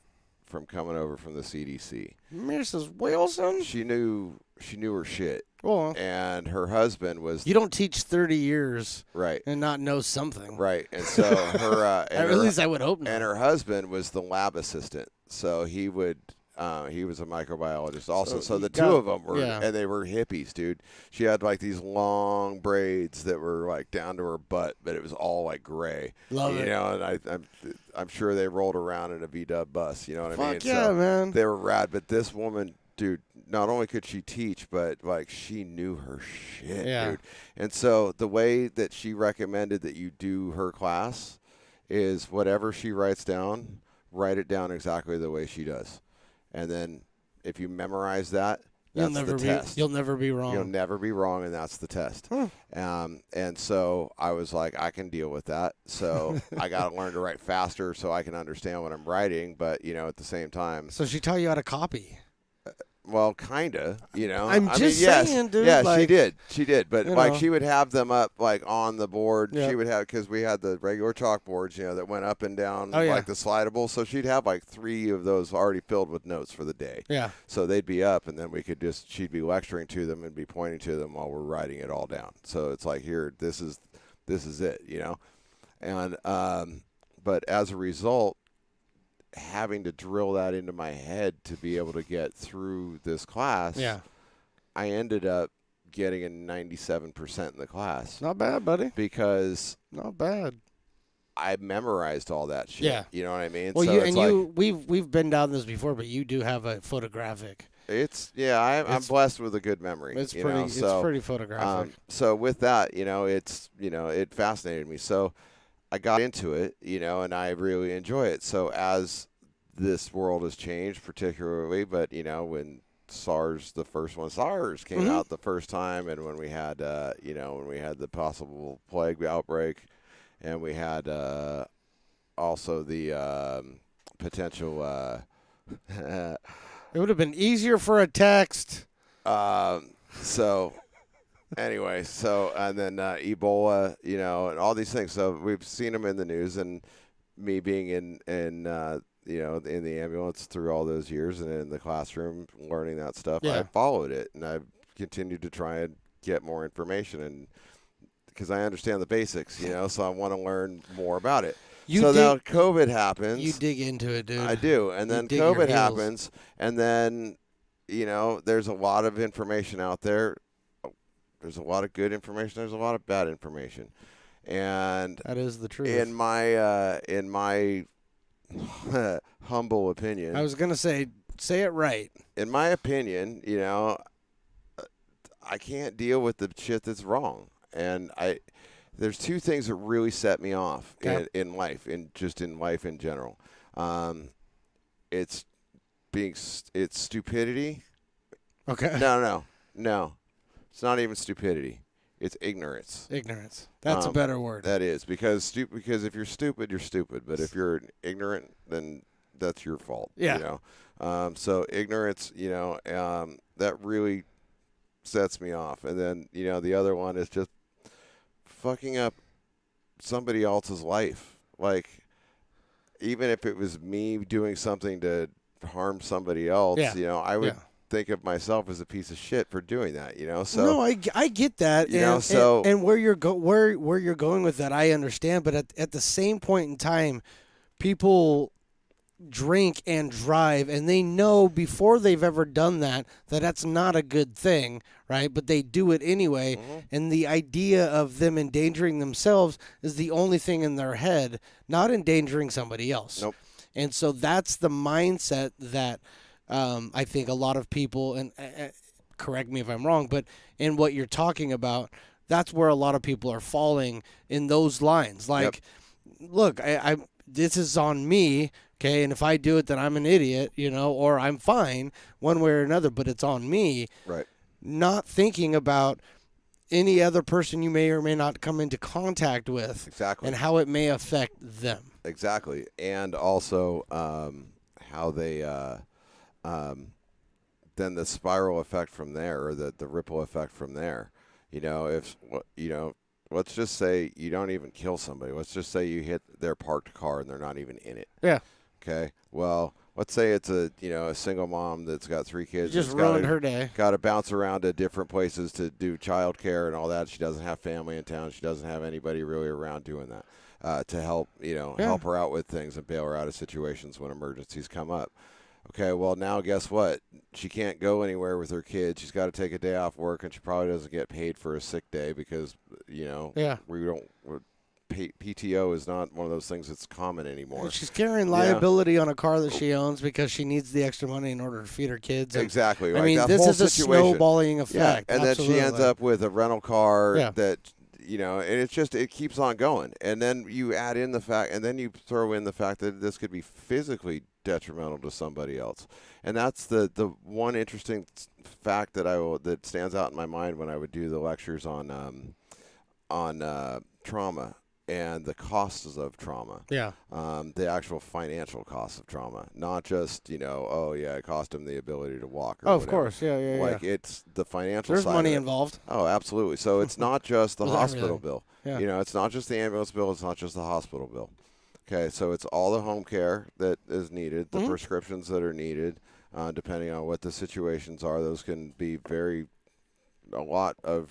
from coming over from the CDC. Mrs. Wilson? She knew her shit. Well, And her husband was you don't teach 30 years right. and not know something. Right. And so her At least I would hope not. and her husband was the lab assistant. So he was a microbiologist also. So the two of them were, and they were hippies, dude. She had like these long braids that were like down to her butt, but it was all like gray. Love it. You know, and I'm sure they rolled around in a VW bus. You know what I mean? Fuck yeah, man. They were rad. But this woman, dude, not only could she teach, but like she knew her shit, dude. And so the way that she recommended that you do her class is whatever she writes down, write it down exactly the way she does. And then if you memorize that, that's the test. You'll never be wrong. You'll never be wrong, and that's the test. And so I was like, I can deal with that. So I got to learn to write faster so I can understand what I'm writing. But, you know, at the same time, So she taught you how to copy. well, kind of, you know. I'm just saying, dude, Yeah, like, she did. But, you like, know. she would have them up, like, on the board. Yeah. She would have, because we had the regular chalkboards, you know, that went up and down, Oh, yeah. like the slidable. So she'd have, like, 3 of those already filled with notes for the day. Yeah. So they'd be up, and then she'd be lecturing to them and be pointing to them while we're writing it all down. So it's like, here, this is it, you know. And but as a result, having to drill that into my head to be able to get through this class, I ended up getting a 97% in the class. Not bad, buddy. Because Not bad. I memorized all that shit. Yeah. You know what I mean? Well, so we've been down this before, but you do have a photographic. I'm blessed with a good memory. It's you pretty. know? So, it's pretty photographic. So with that, you know, it fascinated me. So I got into it, you know, and I really enjoy it. So as this world has changed, particularly, but you know, when SARS came out the first time, and when we had, when we had the possible plague outbreak, and we had also the potential. It would have been easier for a text. So anyway, and then Ebola, you know, and all these things. So we've seen them in the news, and me being in in the ambulance through all those years and in the classroom learning that stuff. Yeah. I followed it, and I've continued to try and get more information, and because I understand the basics, so I want to learn more about it. Now COVID happens. You dig into it, dude. I do, and then dig your COVID heels. happens, and then there's a lot of information out there. There's a lot of good information. There's a lot of bad information, and that is the truth. in my humble opinion, I was gonna say it right. in my opinion, I can't deal with the shit that's wrong, and there's two things that really set me off in life, in life in general. It's stupidity. Okay. No. It's not even stupidity. It's ignorance. Ignorance. That's a better word. That is, because if you're stupid, you're stupid. But if you're ignorant, then that's your fault. Yeah. So ignorance, that really sets me off. And then, the other one is just fucking up somebody else's life. Like, even if it was me doing something to harm somebody else, I would think of myself as a piece of shit for doing that, So no, I get that, and where you're going with that, I understand. But at the same point in time, people drink and drive, and they know before they've ever done that that's not a good thing, right? But they do it anyway, and the idea of them endangering themselves is the only thing in their head, not endangering somebody else. Nope. And so that's the mindset that I think a lot of people, and correct me if I'm wrong, but in what you're talking about, that's where a lot of people are falling in those lines. Like, look, I this is on me, okay, and if I do it, then I'm an idiot, or I'm fine one way or another, but it's on me. Right. Not thinking about any other person you may or may not come into contact with. Exactly. And how it may affect them. Exactly. And also how they then the spiral effect from there, or the ripple effect from there. Let's just say you don't even kill somebody. Let's just say you hit their parked car and they're not even in it. Yeah. Okay. Well, let's say it's a single mom that's got 3 kids. Just ruined her day. Got to bounce around to different places to do child care and all that. She doesn't have family in town. She doesn't have anybody really around doing that to help help her out with things and bail her out of situations when emergencies come up. Okay, well, now guess what? She can't go anywhere with her kids. She's got to take a day off work, and she probably doesn't get paid for a sick day because, we don't. PTO is not one of those things that's common anymore. And she's carrying liability on a car that she owns because she needs the extra money in order to feed her kids. And, exactly. I mean, this is a snowballing effect. Yeah. And then she ends up with a rental car that, and it keeps on going. And then you add in the fact, and then you throw in the fact that this could be physically detrimental to somebody else. And that's the one interesting fact that stands out in my mind when I would do the lectures on trauma and the costs of trauma. Yeah. The actual financial costs of trauma, not just, it cost him the ability to walk. Or of whatever. course. Yeah. It's the financial There's side. money of it. involved. Oh, absolutely. So it's not just the hospital everything. bill. Yeah. It's not just the ambulance bill. It's not just the hospital bill. Okay, so it's all the home care that is needed, the prescriptions that are needed, depending on what the situations are. Those can be a lot of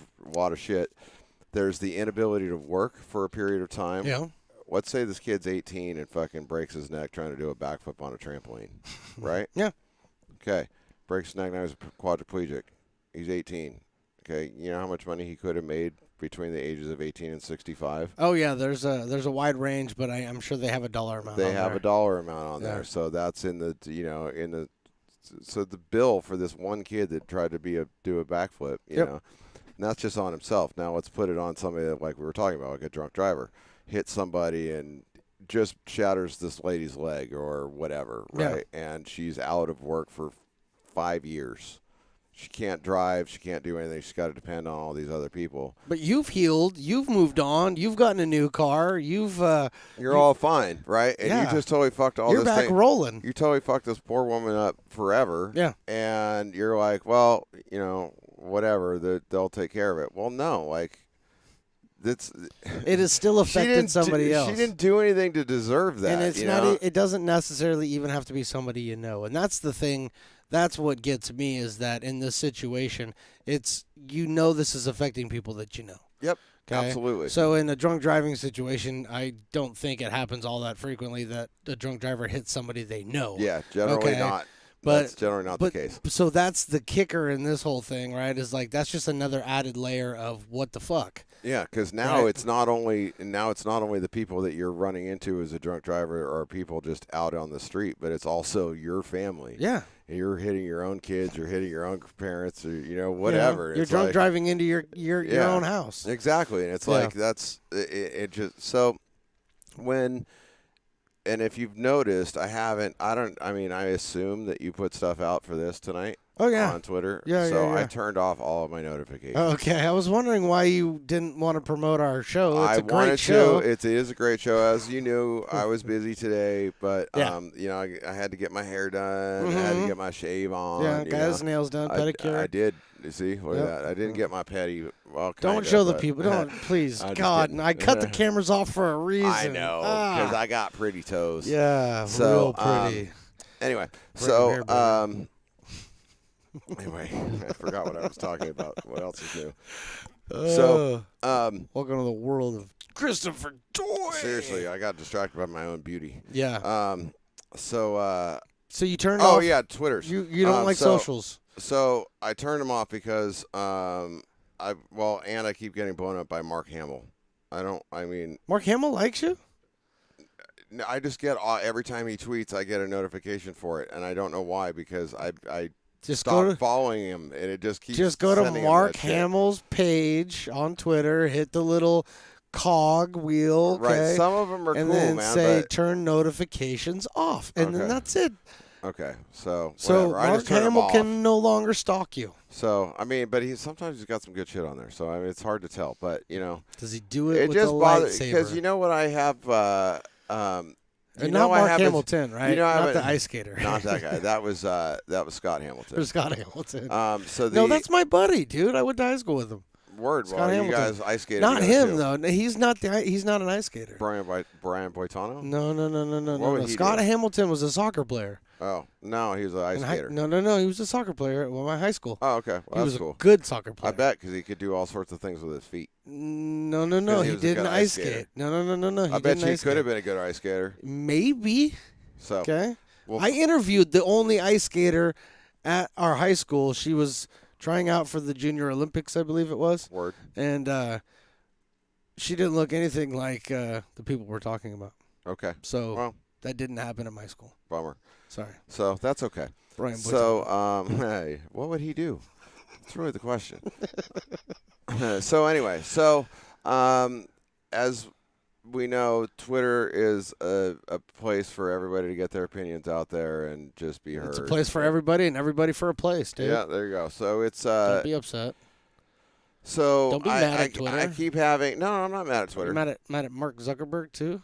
shit. There's the inability to work for a period of time. Yeah. Let's say this kid's 18 and fucking breaks his neck trying to do a backflip on a trampoline, right? Yeah. Okay, breaks his neck, now he's quadriplegic. He's 18. Okay, you know how much money he could have made between the ages of 18 and 65? Oh yeah, there's a wide range, but I'm sure they have a dollar amount. They have a dollar amount on Yeah. there, so that's in the so the bill for this one kid that tried to do a backflip, you know, and that's just on himself. Now let's put it on somebody that, like we were talking about, like a drunk driver, hits somebody and just shatters this lady's leg or whatever, right? And she's out of work for 5 years. She can't drive. She can't do anything. She's got to depend on all these other people. But you've healed. You've moved on. You've gotten a new car. You're all fine, right? And you just totally fucked all You're this back thing. rolling. You totally fucked this poor woman up forever. Yeah. And you're like, well, whatever. They'll take care of it. Well, no. Like, That's It has still affected somebody else. She didn't do anything to deserve that. And it's you not. know? It doesn't necessarily even have to be somebody you know. And that's the thing. That's what gets me is that in this situation, it's this is affecting people that you know. Yep. Okay? Absolutely. So in a drunk driving situation, I don't think it happens all that frequently that a drunk driver hits somebody they know. Yeah, generally Okay. not. But That's generally not the case. So that's the kicker in this whole thing, right? Is like that's just another added layer of what the fuck. Yeah, because now Right. it's not only the people that you're running into as a drunk driver or people just out on the street, but it's also your family. Yeah. And you're hitting your own kids, you're hitting your own parents, or whatever. You're It's drunk like- driving into your Yeah. own house. Exactly, and it's Yeah. like that's it. Just so when. And if you've noticed, I assume that you put stuff out for this tonight Oh yeah. on Twitter. Yeah, so yeah, yeah. I turned off all of my notifications. Okay, I was wondering why you didn't want to promote our show. It's I a great wanted show. to. It is a great show. As you knew, I was busy today, but Yeah. I had to get my hair done. I had to get my shave on. Yeah, you got his know. nails done, pedicure. I did. You see, look Yep. at that. I didn't get my petty. Well, Don't kinda, show the but- people. Don't, please. I just God, didn't. and I cut the cameras off for a reason. I know because Ah. I got pretty toes. Yeah, So, real pretty. Anyway, Bring so them here, baby. anyway, I forgot what I was talking about. What else is new? So, So, welcome to the world of Christopher Toy. seriously, I got distracted by my own beauty. Yeah. So, So you turned oh off. yeah, Twitter's. You don't like so- socials. So I turned them off because and I keep getting blown up by Mark Hamill. Mark Hamill likes you. I just get every time he tweets, I get a notification for it, and I don't know why because I Just go stopped to following him, and it just keeps. just go to sending him Mark that shit. Hamill's page on Twitter. Hit the little cog wheel. Okay? Right, some of them are and cool, then man. say but, turn notifications off, and then Okay. that's it. okay, so So whatever. I Mark just turn 'em Hamill off. can no longer stalk you. So but sometimes he's got some good shit on there. So it's hard to tell. But Does he do it it with just a bothers lightsaber? because you know what I have. You And know not I Mark have a- Hamilton, right? You know I not have the a- ice skater. Not that guy. That was Scott Hamilton. Or Scott Hamilton. So No, that's my buddy, dude. I went to high school with him. word. Scott Well, you Hamilton. guys ice skated. Not together, him too. though. No, he's not an ice skater. Brian Boitano. No. What would he Scott do? Hamilton was a soccer player. Oh no, he was an ice In skater. No. He was a soccer player at my high school. Oh okay, he well, was that's cool. a good soccer player. I bet because he could do all sorts of things with his feet. No. he He was a didn't good ice ice skater. skate. No. I bet you could have been a good ice skater. Maybe. So Okay. well, I interviewed the only ice skater at our high school. She was trying out for the Junior Olympics, I believe it was. word. And she didn't look anything like the people we're talking about. Okay. So Well, that didn't happen at my school. bummer. Sorry. So that's okay. Brian So hey, what would he do? That's really the question. So anyway, as we know, Twitter is a place for everybody to get their opinions out there and just be heard. It's a place for everybody and everybody for a place, dude. Yeah, there you go. So it's Don't be upset. so Don't be I, mad I, at Twitter. I keep having no, I'm not mad at Twitter. You're mad at Mark Zuckerberg too?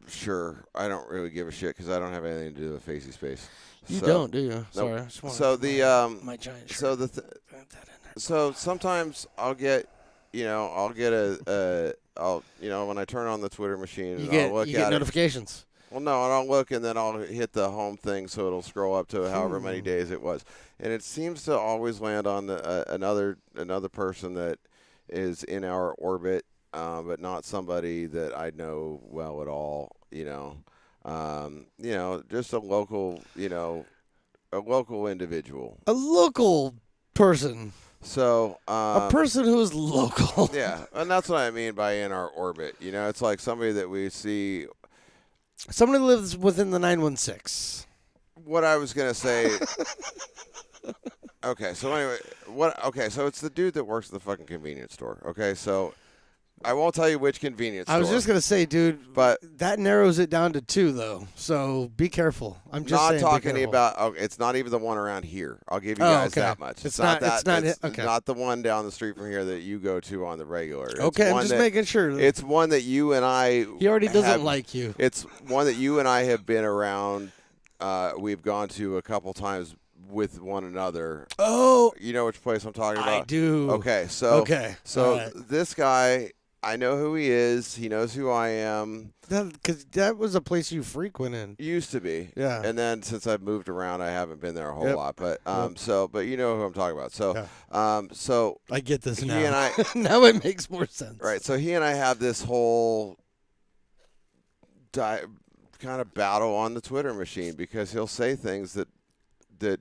Sure, I don't really give a shit because I don't have anything to do with Facey Space. You So- don't, do you? Sorry. I just wanted So to the put my giant shirt. so the Put that in there. so sometimes I'll get when I turn on the Twitter machine, You and I'll look get at it. notifications. Well, no, I don't look, and then I'll hit the home thing, so it'll scroll up to however many days it was, and it seems to always land on another person that is in our orbit, but not somebody that I know well at all. Just a local, individual. A local person. So A person who is local. yeah, and that's what I mean by in our orbit. It's like somebody that we see. Somebody lives within the 916. What I was gonna say. Okay, so anyway, so it's the dude that works at the fucking convenience store. Okay, so I won't tell you which convenience store. I was just going to say, dude, But- that narrows it down to 2, though. So be careful. I'm just not saying, be talking careful. about. Oh, it's not even the one around here. I'll give you Oh, guys okay. that much. It's not not- that. it's not It's it- okay. not the one down the street from here that you go to on the regular. It's Okay, I'm one just that- making sure. It's one that you and I. He already doesn't have- like you. It's one that you and I have been around. We've gone to a couple times with one another. Oh, You know which place I'm talking about? I do. Okay, so Okay, so all right. this guy I know who he is. He knows who I am. Because that was a place you frequented. Used to be. Yeah. And then since I've moved around, I haven't been there a whole Yep. lot. But Yep. but you know who I'm talking about. So Yeah. so I get this he now. and I now it makes more sense. right. So he and I have this whole kind of battle on the Twitter machine because he'll say things that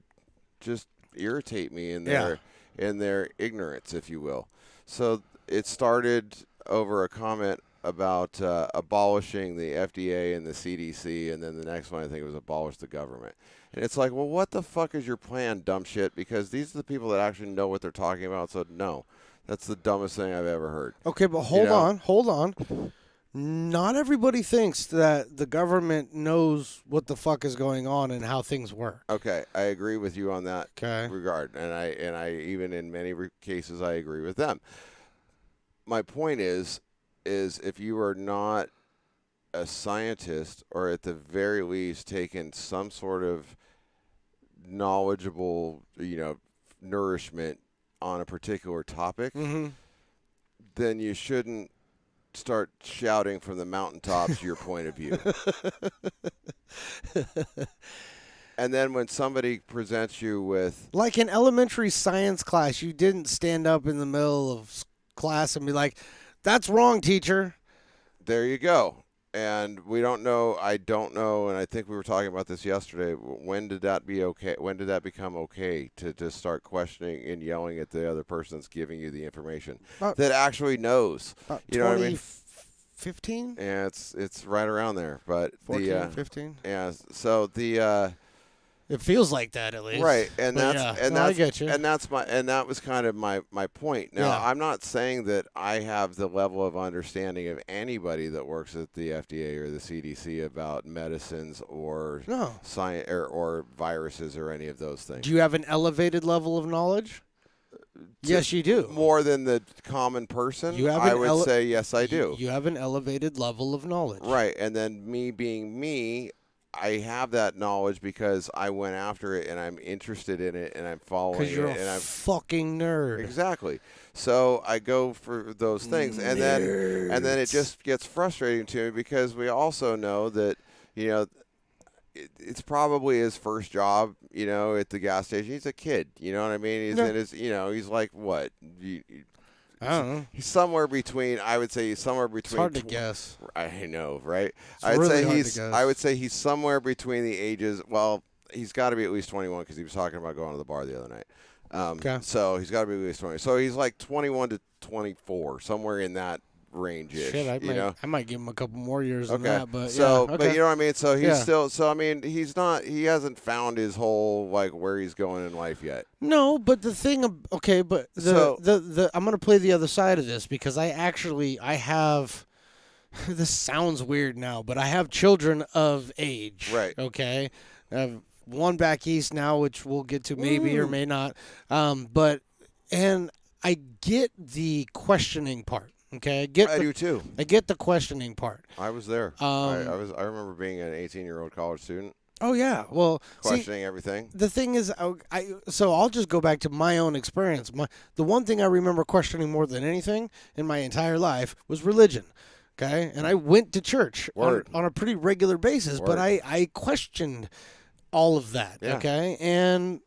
just irritate me in their ignorance, if you will. So it started over a comment about abolishing the FDA and the CDC, and then the next one I think was abolish the government. And it's like, well, what the fuck is your plan, dumb shit? Because these are the people that actually know what they're talking about. So no, that's the dumbest thing I've ever heard. Okay, but hold on. Not everybody thinks that the government knows what the fuck is going on and how things work. Okay, I agree with you on that Okay. regard, and I even in many cases I agree with them. My point is if you are not a scientist or at the very least taken some sort of knowledgeable, nourishment on a particular topic, Mm-hmm. then you shouldn't start shouting from the mountaintops your point of view. And then when somebody presents you with... Like in elementary science class, you didn't stand up in the middle of class and be like, that's wrong, teacher. There you go. And we don't know, I don't know, and I think we were talking about this yesterday. When did that be okay? When did that become okay to just start questioning and yelling at the other person that's giving you the information that actually knows? About You know what I mean? 15? Yeah, it's right around there. But 14, 15? Yeah, so the It feels like that at least. right, and But that's yeah. and No, that's I get you. and that was kind of my point. Now, Yeah. I'm not saying that I have the level of understanding of anybody that works at the FDA or the CDC about medicines or No. science or viruses or any of those things. Do you have an elevated level of knowledge? Yes, you do. More than the common person? You have I an would say yes, I do. You have an elevated level of knowledge. Right, and then me being me, I have that knowledge because I went after it and I'm interested in it and I'm following Because you're it and a I'm fucking nerd. exactly. So I go for those things, and then it just gets frustrating to me because we also know that it's probably his first job. At the gas station. He's a kid. You know what I mean? He's Yeah. in his. He's like what? I don't know. He's somewhere between. I would say he's somewhere between. It's hard to guess. I know, right? really hard to guess. I would say he's somewhere between the ages. Well, he's got to be at least 21 because he was talking about going to the bar the other night. Okay. So he's got to be at least 20. So he's like 21 to 24, somewhere in that range-ish. Shit, I might give him a couple more years than that, but so, yeah. Okay. but you know what I mean. So he's Yeah. still. So I mean, he hasn't found his whole like where he's going in life yet. No, but the thing, okay, but the I'm gonna play the other side of this because I have. This sounds weird now, but I have children of age. Right. Okay. I have one back east now, which we'll get to maybe or may not. And I get the questioning part. Okay. I do too. I get the questioning part. I was there. I remember being an 18-year-old college student, Oh yeah. Well, see, questioning everything. the thing is, so I'll just go back to my own experience. The one thing I remember questioning more than anything in my entire life was religion. Okay, and I went to church on a pretty regular basis, but I questioned all of that. Yeah. Okay, and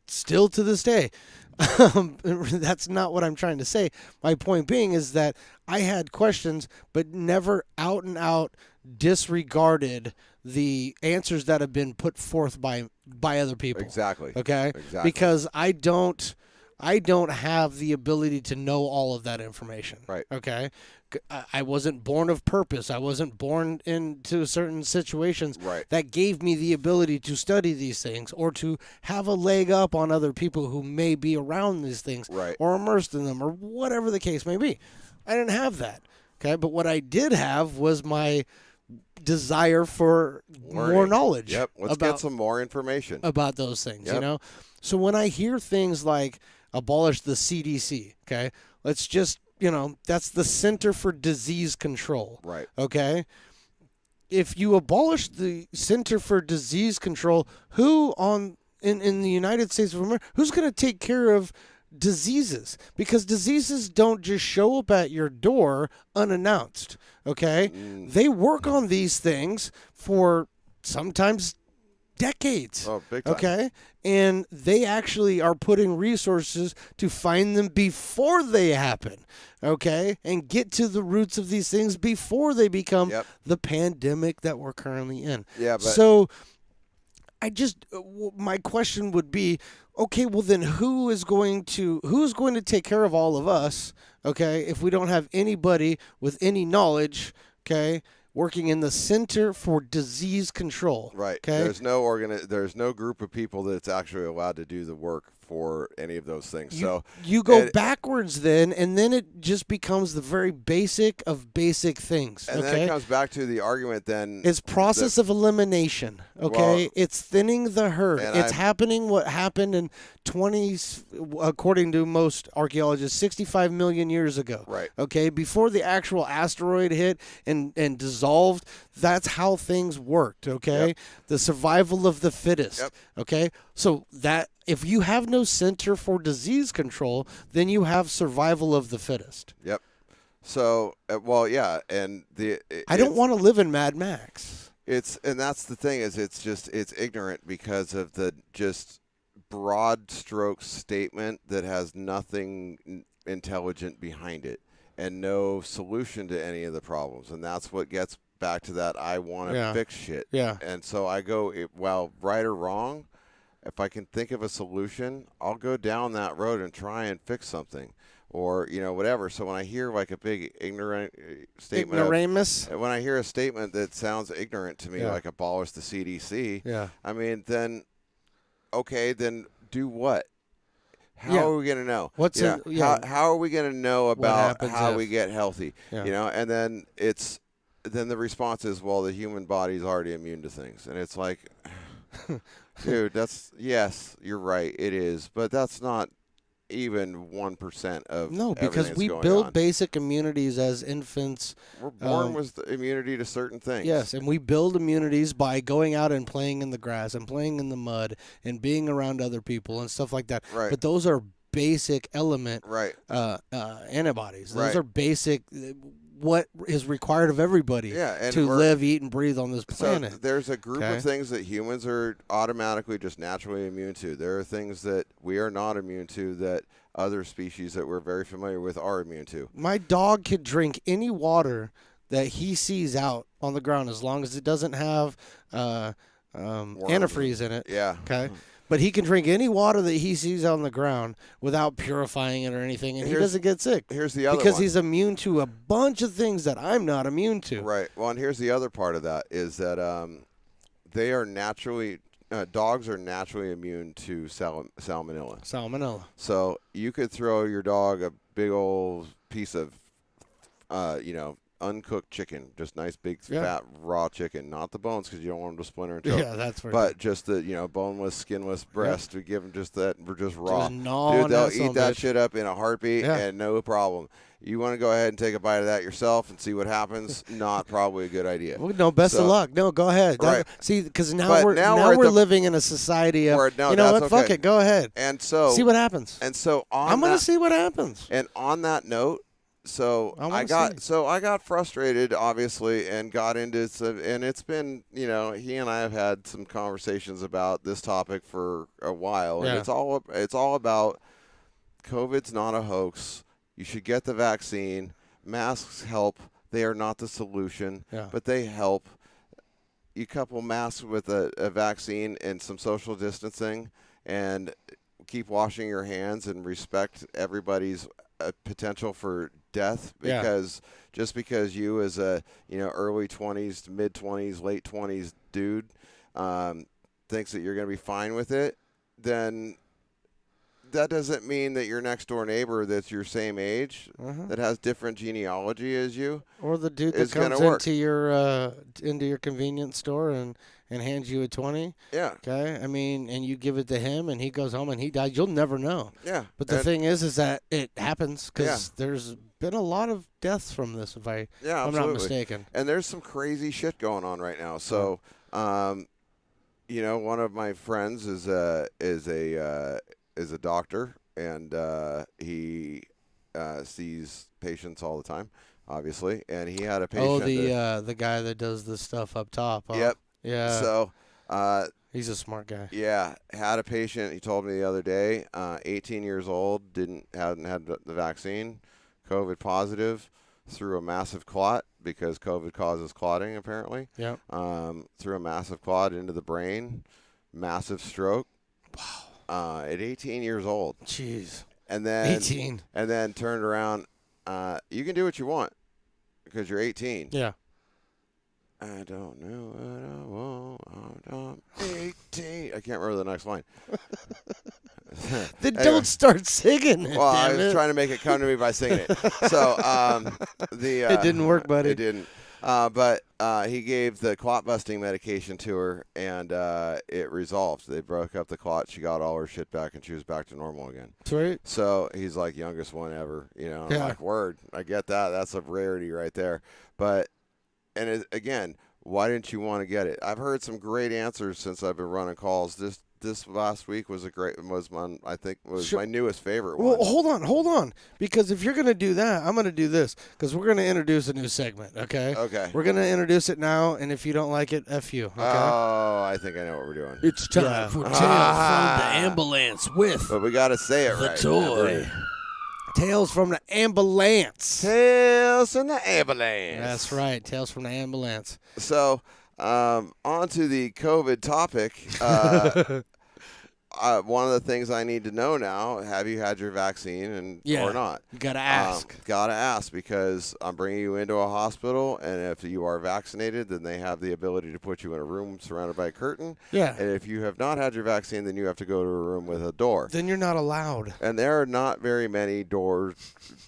still to this day, that's not what I'm trying to say. My point being is that I had questions, but never out and out disregarded the answers that have been put forth by other people. Exactly. Okay. Exactly. Because I don't have the ability to know all of that information. Right. Okay. I wasn't born of purpose. I wasn't born into certain situations Right. that gave me the ability to study these things or to have a leg up on other people who may be around these things Right. or immersed in them or whatever the case may be. I didn't have that. Okay. But what I did have was my desire for more knowledge. Yep. Let's get some more information about those things, Yep. you know? So when I hear things like abolish the CDC, okay, let's just, that's the Center for Disease Control. Right. Okay? If you abolish the Center for Disease Control, who in the United States of America, who's going to take care of diseases, because diseases don't just show up at your door unannounced. Okay, they work on these things for sometimes decades. Oh, big time. Okay, and they actually are putting resources to find them before they happen. Okay, and get to the roots of these things before they become Yep. the pandemic that we're currently in. Yeah, but So my question would be, okay, well then who's going to take care of all of us, okay, if we don't have anybody with any knowledge, okay, working in the Center for Disease Control. right. Okay. There's no group of people that's actually allowed to do the work for any of those things. So You go and- backwards then, and then it just becomes the very basic of basic things. and okay. then it comes back to the argument then It's process of elimination, okay? Well, It's thinning the herd. and It's I'm- happening what happened in 20s, according to most archaeologists, 65 million years ago. Right. Okay, before the actual asteroid hit and dissolved, that's how things worked, okay? Yep. The survival of the fittest, Yep. okay? So that if you have no Center for Disease Control, then you have survival of the fittest. Yep. So well, yeah, and I don't want to live in Mad Max. and that's the thing is it's ignorant because of the just broad stroke statement that has nothing intelligent behind it and no solution to any of the problems, and that's what gets back to that I want to Yeah. fix shit. Yeah. And so I go, well, right or wrong, if I can think of a solution, I'll go down that road and try and fix something, or whatever. So when I hear like a big ignorant statement, Ignoramus. when I hear a statement that sounds ignorant to me, Yeah. like abolish the CDC, Yeah. I mean, then okay, then do what? How Yeah. are we going to know? What's yeah. in- yeah. How are we going to know about happens how if- we get healthy? Yeah. And then then the response is, well, the human body is already immune to things, and it's like, dude, yes, you're right, it is, but that's not even 1% of No, because everything we that's going build on. basic immunities as infants. We're born um, with immunity to certain things. Yes, and we build immunities by going out and playing in the grass and playing in the mud and being around other people and stuff like that. Right. But those are basic element Right. antibodies. Those Right. are basic, what is required of everybody Yeah, and to we're- live, eat, and breathe on this So planet. there's a group Okay. of things that humans are automatically just naturally immune to. There are things that we are not immune to that other species that we're very familiar with are immune to. My dog could drink any water that he sees out on the ground as long as it doesn't have antifreeze in it. Yeah. Okay. But he can drink any water that he sees on the ground without purifying it or anything, and he Here's- doesn't get sick. Here's the other because one. he's immune to a bunch of things that I'm not immune to. Right. Well, and here's the other part of that is that they are naturally dogs are naturally immune to salmonella. Salmonella. So you could throw your dog a big old piece of, uncooked chicken, just nice big Yeah. fat raw chicken, not the bones because you don't want them to splinter and choke. Yeah, that's for But just the boneless, skinless breast, we give them just that. We're just raw. Just gnaw on Dude, they'll that son eat of a that bitch. shit up in a heartbeat Yeah. and no problem. You want to go ahead and take a bite of that yourself and see what happens? Not probably a good idea. Well, no, best So- of luck. No, go ahead. Right. See, because now But we're now we're at we're the- living in a society of No, you know what? that's Fuck okay. it. Go ahead. And so See what happens. And so on I'm gonna that, see what happens. And on that note, so I wanna I got frustrated, obviously, and got into some, and it's been, he and I have had some conversations about this topic for a while, and Yeah. it's all about COVID's not a hoax. You should get the vaccine. Masks help. They are not the solution, Yeah. but they help. You couple masks with a vaccine and some social distancing, and keep washing your hands and respect everybody's potential for death, Yeah. because just because you as a early 20s, mid 20s, late 20s dude thinks that you're going to be fine with it, then that doesn't mean that your next door neighbor that's your same age that has different genealogy as you Or the dude that it's gonna comes work. into your convenience store and hands you a 20. yeah Okay, I mean, and you give it to him, and he goes home and he dies. You'll never know. yeah But the And- thing is that it happens because Yeah. there's been a lot of deaths from this. If I'm yeah not absolutely. mistaken. And there's some crazy shit going on right now. So, one of my friends is a doctor, and he sees patients all the time, obviously. And he had a patient. Oh, the guy that does the stuff up top. Huh? Yep. Yeah. So. He's a smart guy. Yeah, had a patient. He told me the other day, 18 years old, hadn't had the vaccine, COVID positive, threw a massive clot because COVID causes clotting apparently. Yeah. Threw a massive clot into the brain, massive stroke. Wow. At 18 years old. Jeez. And then 18. And then turned around. You can do what you want because you're 18. Yeah. I don't know what I want. I'm 18. I can't remember the next line. Then Anyway. don't start singing it. Well, I damn was it. trying to make it come to me by singing it. So It didn't work, buddy. It didn't. But he gave the clot busting medication to her, and it resolved. They broke up the clot. She got all her shit back, and she was back to normal again. Sweet. So he's like youngest one ever. I'm Yeah. like, word. I get that. That's a rarity right there. But again, why didn't you want to get it? I've heard some great answers since I've been running calls. This last week was my newest favorite one. Well, hold on. Because if you're going to do that, I'm going to do this. Because we're going to introduce a new segment, okay? Okay. We're going to introduce it now, and if you don't like it, F you, okay? Oh, I think I know what we're doing. It's time Yeah. for Tales from the Ambulance with But we got to say it the right. toy. Tales from the Ambulance. Tales from the Ambulance. That's right. Tales from the Ambulance. So, on to the COVID topic. One of the things I need to know now, have you had your vaccine or not? You got to ask. Gotta ask, because I'm bringing you into a hospital, and if you are vaccinated, then they have the ability to put you in a room surrounded by a curtain. Yeah. And if you have not had your vaccine, then you have to go to a room with a door. Then you're not allowed. And there are not very many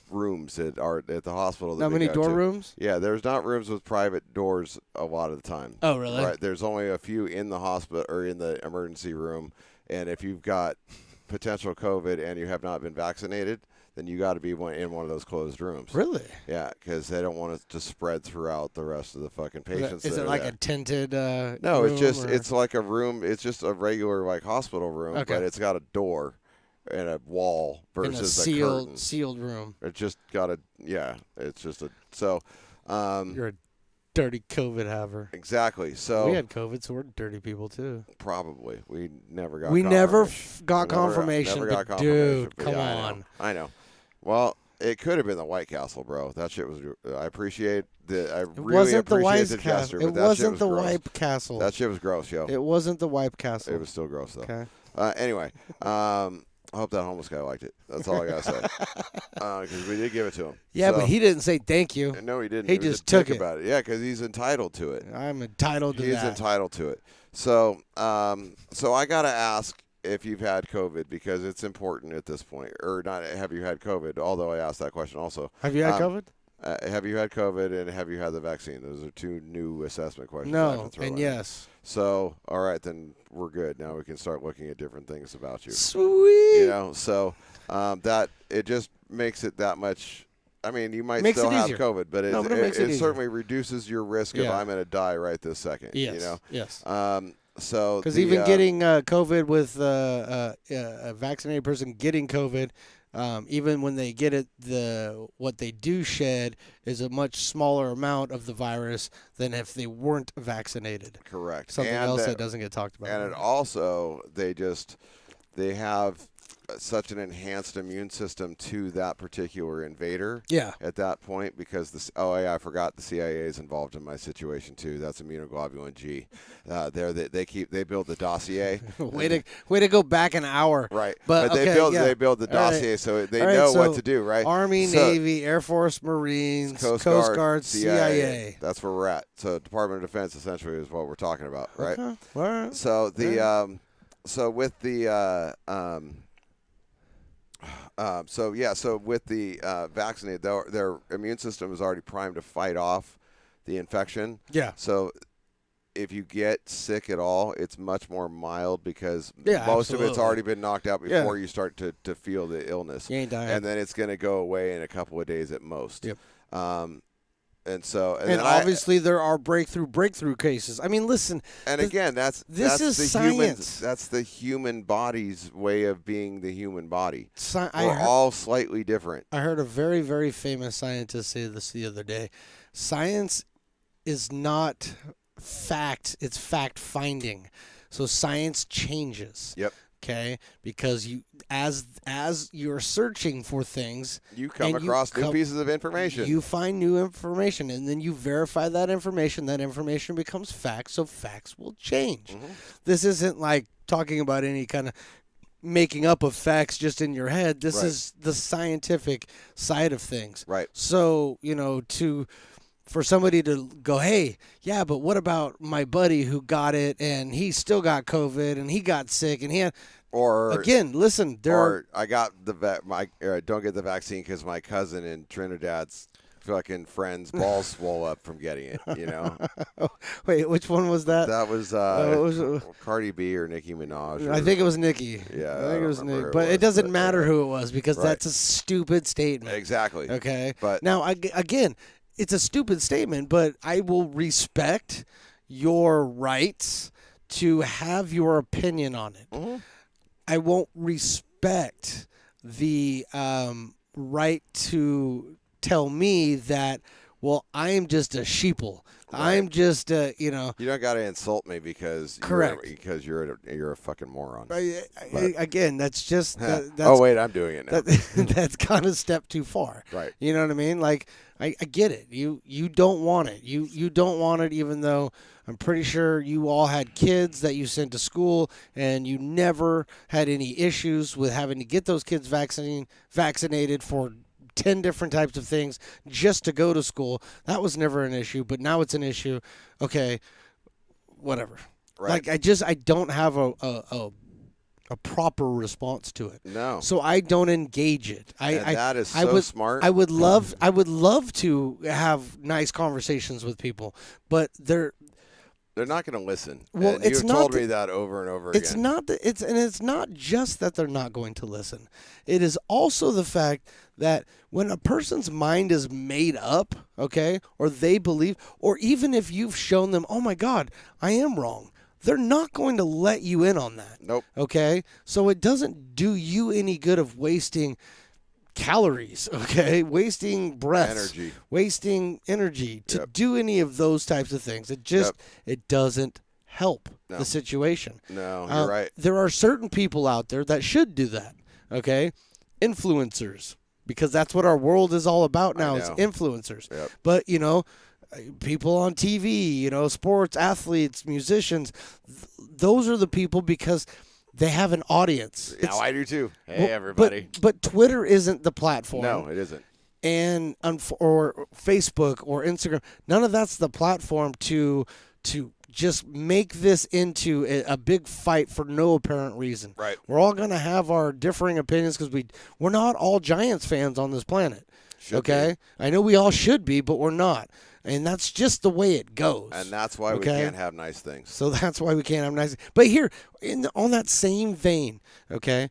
rooms at the hospital. That Not we many go door to. rooms? Yeah, there's not rooms with private doors a lot of the time. Oh, really? Right. There's only a few in the hospital or in the emergency room. And if you've got potential COVID and you have not been vaccinated, then you got to be in one of those closed rooms. Really? Yeah, because they don't want it to spread throughout the rest of the fucking patients. Is that it are like there. a tinted No, room, it's just or- it's like a room. It's just a regular like hospital room, Okay. but it's got a door and a wall in versus a a curtain. sealed room. It just got it's just a so. You're a dirty COVID haver. Exactly. So We had COVID, so we're dirty people too. probably we never got. We never confirmation. got We never confirmation, never but got confirmation, dude, but come yeah, on. I know. Well, it could have been the White Castle, bro. That shit was. I appreciate the. I It really wasn't the appreciate White the Castle. gesture, It but that shit wasn't was the gross. White Castle. That shit was gross, yo. It wasn't the White Castle. It was still gross though. Okay. Anyway, I hope that homeless guy liked it. That's all I gotta say. Because we did give it to him. Yeah, So- but he didn't say thank you. No, he didn't. He was a just took dick it. about it. Yeah, because he's entitled to it. I'm entitled to He's that. entitled to it. So, so I gotta ask if you've had COVID, because it's important at this point. Or not? Have you had COVID? Although I asked that question also. Have you had COVID? Have you had COVID, and have you had the vaccine? Those are two new assessment questions. I have No, to throw and in there. yes. So, all right, then we're good. Now we can start looking at different things about you. Sweet. So that it just makes it that much. I mean, you might Makes still it have easier. COVID, but No, but it makes it easier. certainly reduces your risk of Yeah. I'm going to die right this second. Yes. Yes. So Because the, even getting COVID with a vaccinated person getting COVID, even when they get it, what they do shed is a much smaller amount of the virus than if they weren't vaccinated. correct Something and else that doesn't get talked about. and it also they have such an enhanced immune system to that particular invader. Yeah. At that point, because I forgot the CIA is involved in my situation too. That's immunoglobulin G. They build the dossier. way to go back an hour. Right, But they okay, build yeah. they build the All right. dossier so they All right, know so what to do. Right, Army, So- Navy, Air Force, Marines, Coast Guard, CIA. That's where we're at. So Department of Defense essentially is what we're talking about, right? Okay. All right. So the so with the so with the vaccinated, their immune system is already primed to fight off the infection. Yeah. So if you get sick at all, it's much more mild because Yeah, most of it's absolutely. already been knocked out Yeah. before you start to feel the illness. You ain't dying. And then it's going to go away in a couple of days at most. Yep. And so, And then obviously there are breakthrough cases. I mean, listen. again, that's is the science. That's the human body's way of being the human body. I We're heard- all slightly different. I heard a very, very famous scientist say this the other day. Science is not fact, it's fact finding. So science changes. Yep. Okay? Because you as you're searching for things, You come and across new pieces of information. you find new information and then you verify that information. That information becomes facts, so facts will change. Mm-hmm. This isn't like talking about any kind of making up of facts just in your head. This Right. is the scientific side of things. Right. So, for somebody to go, hey, yeah, but what about my buddy who got it and he still got COVID and he got sick and he had, or again, listen, there are, or I got don't get the vaccine because my cousin in Trinidad's fucking friend's balls swole up from getting it. wait, which one was that? That was it was, Cardi B or Nicki Minaj. I think it was Nikki. Yeah, I think it was remember Nikki. who it But was, it doesn't but, matter who it was because right. that's a stupid statement. Exactly. Okay. But now, again, it's a stupid statement, but I will respect your rights to have your opinion on it. Mm-hmm. I won't respect the right to tell me that, well, I am just a sheeple. Right. I'm just, you don't got to insult me because Correct. you're a fucking moron. Again, that's just that's, oh wait, I'm doing it now. that's kind of step too far. Right. You know what I mean? Like I get it. You don't want it. You don't want it, even though I'm pretty sure you all had kids that you sent to school and you never had any issues with having to get those kids vaccinated for 10 different types of things just to go to school. That was never an issue, but now it's an issue. Okay, whatever. Right. Like I don't have a proper response to it. No. So I don't engage it. That is I so would, smart. I would love to have nice conversations with people, but They're not going to listen. Well, and it's you've not told the- me that over and over it's again. not that it's not just that they're not going to listen. It is also the fact that when a person's mind is made up, okay, or they believe, or even if you've shown them, oh my God, I am wrong, they're not going to let you in on that. Nope. Okay? So it doesn't do you any good of wasting calories, okay? Wasting breaths. Energy. Wasting energy to Yep. do any of those types of things. It just, it doesn't help No. the situation. No, you're right. There are certain people out there that should do that, okay? Influencers, because that's what our world is all about now, is know. influencers. Yep. But, people on TV, sports, athletes, musicians, those are the people because they have an audience. Now I do too. Hey, Well, everybody. But Twitter isn't the platform. No, it isn't. And or Facebook or Instagram, none of that's the platform to just make this into a big fight for no apparent reason. Right. We're all going to have our differing opinions because we're not all Giants fans on this planet. Should okay? I know we all should be, but we're not. And that's just the way it goes. And that's why we okay? can't have nice things. So that's why we can't have nice. But here, on that same vein, okay,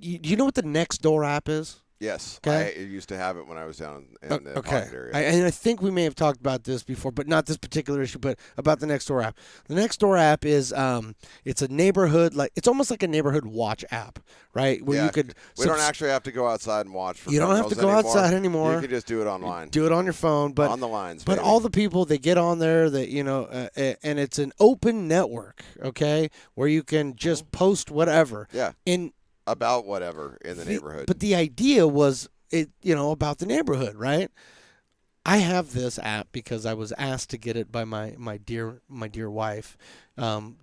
you know what the Nextdoor app is? Yes. Okay. I used to have it when I was down in the Okay. pocket area. And I think we may have talked about this before, but not this particular issue, but about the Nextdoor app. The Nextdoor app is it's a neighborhood, it's almost like a neighborhood watch app, right? Where Yeah, you could we don't actually have to go outside and watch for You don't have to criminals go outside anymore. You can just do it online. do it on your phone, but on the lines. But baby. all the people that get on there, that and it's an open network, okay, where you can just post whatever. Yeah. In about whatever in the neighborhood. But the idea was about the neighborhood, right? I have this app because I was asked to get it by my dear wife,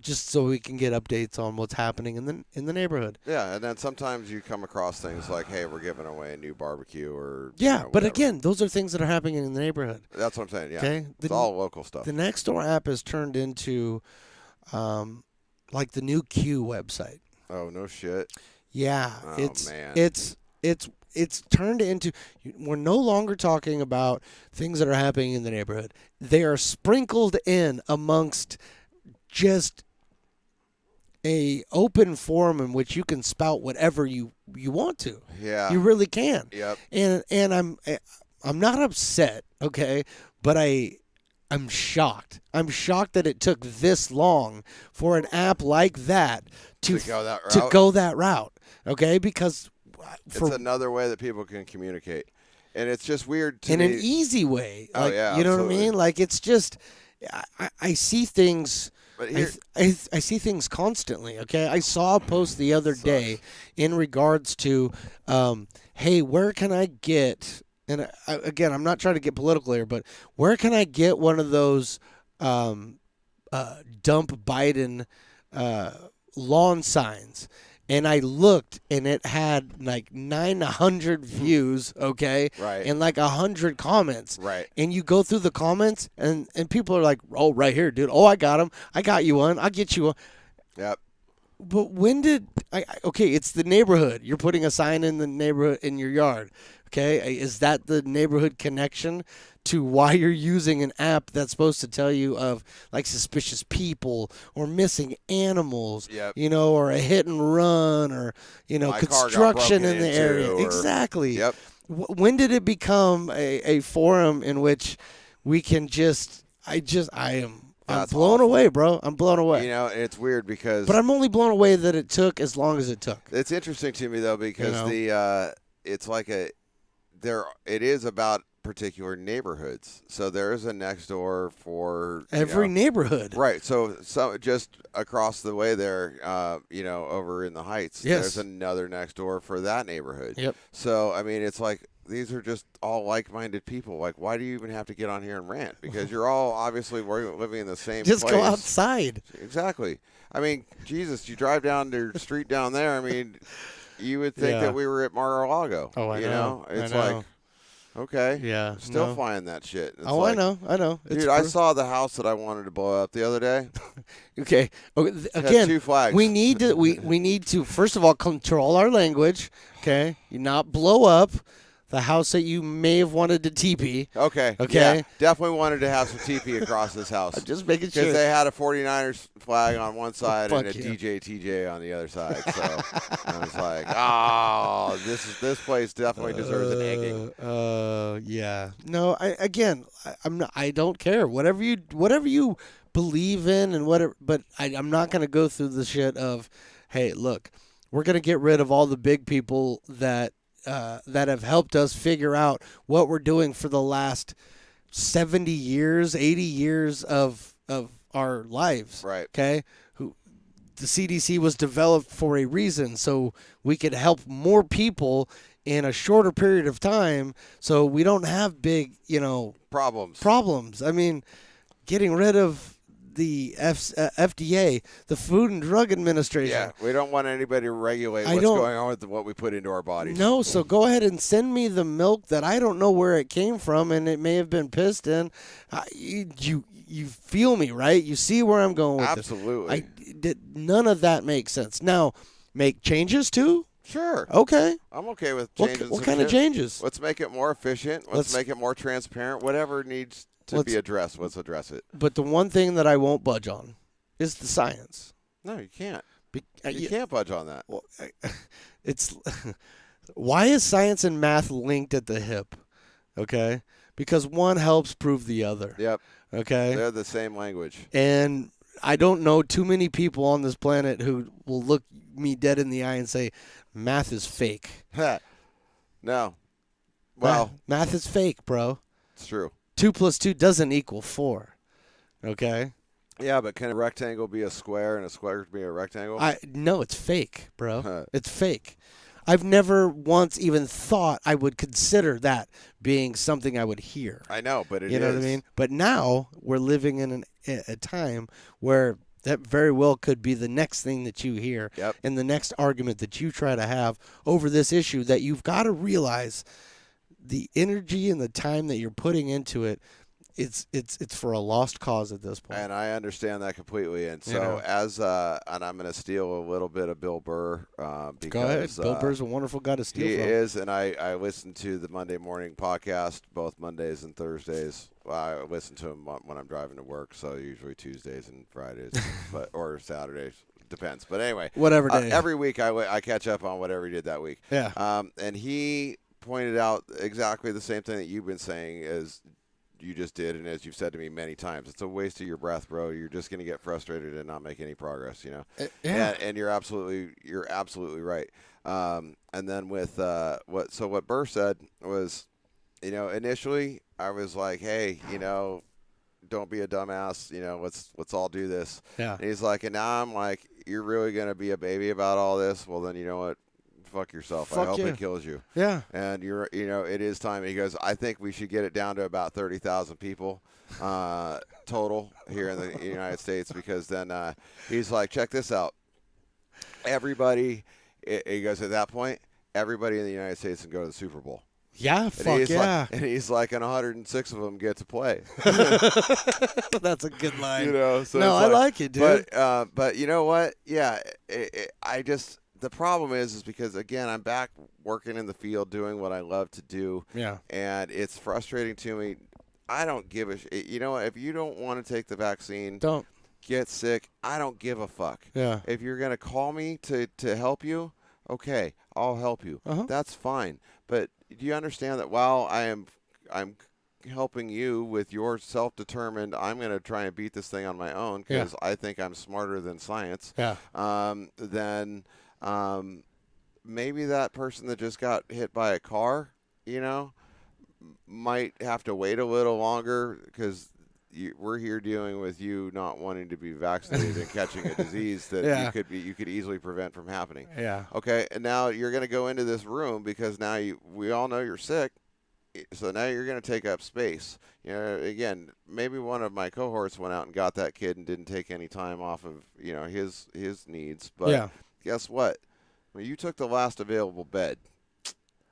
just so we can get updates on what's happening in the neighborhood. Yeah, and then sometimes you come across things like, hey, we're giving away a new barbecue or Yeah, but whatever. again, those are things that are happening in the neighborhood. That's what I'm saying. Yeah, Okay, it's all local stuff. The Nextdoor app has turned into, like the new Q website. Oh no shit. Yeah, Oh, it's man. it's turned into. We're no longer talking about things that are happening in the neighborhood. They are sprinkled in amongst just a open forum in which you can spout whatever you want to. Yeah. You really can. Yep. And I'm not upset, okay, but I'm shocked. I'm shocked that it took this long for an app like that to go that route. Okay, because it's another way that people can communicate, and it's just weird to in me. an easy way. Oh, yeah, you know absolutely. what I mean? Like it's just I see things. But here, I see things constantly. Okay, I saw a post the other day in regards to, hey, where can I get? And again, I'm not trying to get political here, but where can I get one of those dump Biden lawn signs? And I looked, and it had like 900 views, okay, Right. and like 100 comments, Right. And you go through the comments, and people are like, "Oh, right here, dude. Oh, I got him. I got you one. I'll get you one." Yep. But when did okay? It's the neighborhood. You're putting a sign in the neighborhood in your yard. Okay, is that the neighborhood connection to why you're using an app that's supposed to tell you of like suspicious people or missing animals? Yep. You know, or a hit and run, or My car got construction broken in the into, area. or- Exactly. Yep. When did it become a forum in which we can just? I'm That's blown awful. away, bro. I'm blown away. You know, it's weird because But I'm only blown away that it took as long as it took. it's interesting to me though because it's like it is about particular neighborhoods. So there is a next door for Every neighborhood. Right. So just across the way there, over in the Heights, Yes. there's another next door for that neighborhood. Yep. So I mean, it's like these are just all like-minded people. Like, why do you even have to get on here and rant? Because you're all obviously living in the same Just place. go outside. Exactly. I mean, Jesus, you drive down the street down there. I mean, you would think Yeah. that we were at Mar-a-Lago. Oh, I know. It's I know. like, okay. Yeah. Still no. flying that shit. It's Oh, like, I know. It's Dude, I true. saw the house that I wanted to blow up the other day. Okay. Had Again, 2 flags. we need to we need to first of all control our language. Okay. You not blow up the house that you may have wanted to teepee. Okay. Okay. Yeah, definitely wanted to have some TP across this house. I'm just making Because sure. they had a 49ers flag on one side and a Fuck yeah. DJ TJ on the other side. So I was like, oh, this place definitely deserves an egging. Yeah. No, I'm not. I don't care. Whatever you believe in and whatever. But I'm not gonna go through the shit of, hey, look, we're gonna get rid of all the big people that have helped us figure out what we're doing for the last 70 years, 80 years of our lives. Right. Okay. The CDC was developed for a reason, so we could help more people in a shorter period of time, so we don't have big, problems. I mean, getting rid of the FDA, the Food and Drug Administration. Yeah, we don't want anybody to regulate I what's don't- going on with what we put into our bodies. No, so go ahead and send me the milk that I don't know where it came from, and it may have been pissed in. You feel me, right? You see where I'm going with Absolutely. this. None of that makes sense. Now, make changes too? Sure. Okay. I'm okay with What, changes. what some kind of shit. changes? Let's make it more efficient. Let's make it more transparent. Whatever needs to be addressed, let's address it. But the one thing that I won't budge on is the science. No, you can't. You You can't budge on that. Well, it's why is science and math linked at the hip? Okay, because one helps prove the other. Yep. Okay, They're the same language. and I don't know too many people on this planet who will look me dead in the eye and say math is fake. No. Well, math is fake, bro. it's true. 2 + 2 doesn't equal 4. Okay, Yeah, but can a rectangle be a square and a square be a rectangle? No, it's fake, bro. It's fake. I've never once even thought I would consider that being something I would hear. I know, but it is. You know what I mean? But now we're living in a time where that very well could be the next thing that you hear, Yep. and the next argument that you try to have over this issue, that you've got to realize the energy and the time that you're putting into it. It's for a lost cause at this point. And I understand that completely. And so and I'm going to steal a little bit of Bill Burr because Go ahead. Bill Burr's a wonderful guy to steal he from. is, and I listen to the Monday morning podcast both Mondays and Thursdays. Well, I listen to him when I'm driving to work, so usually Tuesdays and Fridays, or Saturdays. Depends. But anyway. Whatever day. Every week I catch up on whatever he did that week. Yeah. And he pointed out exactly the same thing that you've been saying as you just did, and as you've said to me many times. It's a waste of your breath, bro. You're just going to get frustrated and not make any progress, Yeah. And you're absolutely right. And then with what Burr said was, initially I was like, hey, don't be a dumbass. Let's all do this. Yeah. And he's like, and now I'm like, you're really going to be a baby about all this? Well, then you know what? Fuck yourself. I hope it kills you. Yeah. And it is time. He goes, I think we should get it down to about 30,000 people total here in the United States, because then he's like, check this out. Everybody, he goes, at that point, everybody in the United States can go to the Super Bowl. Yeah, fuck yeah. And he's like, and 106 of them get to play. That's a good line. So no, I like it, dude. But you know what? Yeah, the problem is because, again, I'm back working in the field doing what I love to do. Yeah. And it's frustrating to me. I don't give a shit. You know what? If you don't want to take the vaccine, don't get sick. I don't give a fuck. Yeah. If you're going to call me to help you, okay, I'll help you. Uh-huh. That's fine. But do you understand that while I'm helping you with your self-determined, I'm going to try and beat this thing on my own because I think I'm smarter than science. Yeah. Then maybe that person that just got hit by a car, might have to wait a little longer because we're here dealing with you not wanting to be vaccinated and catching a disease that you could easily prevent from happening. Yeah. Okay, and now you're going to go into this room because now we all know you're sick, so now you're going to take up space. Again, maybe one of my cohorts went out and got that kid and didn't take any time off of his needs, but guess what? When you took the last available bed,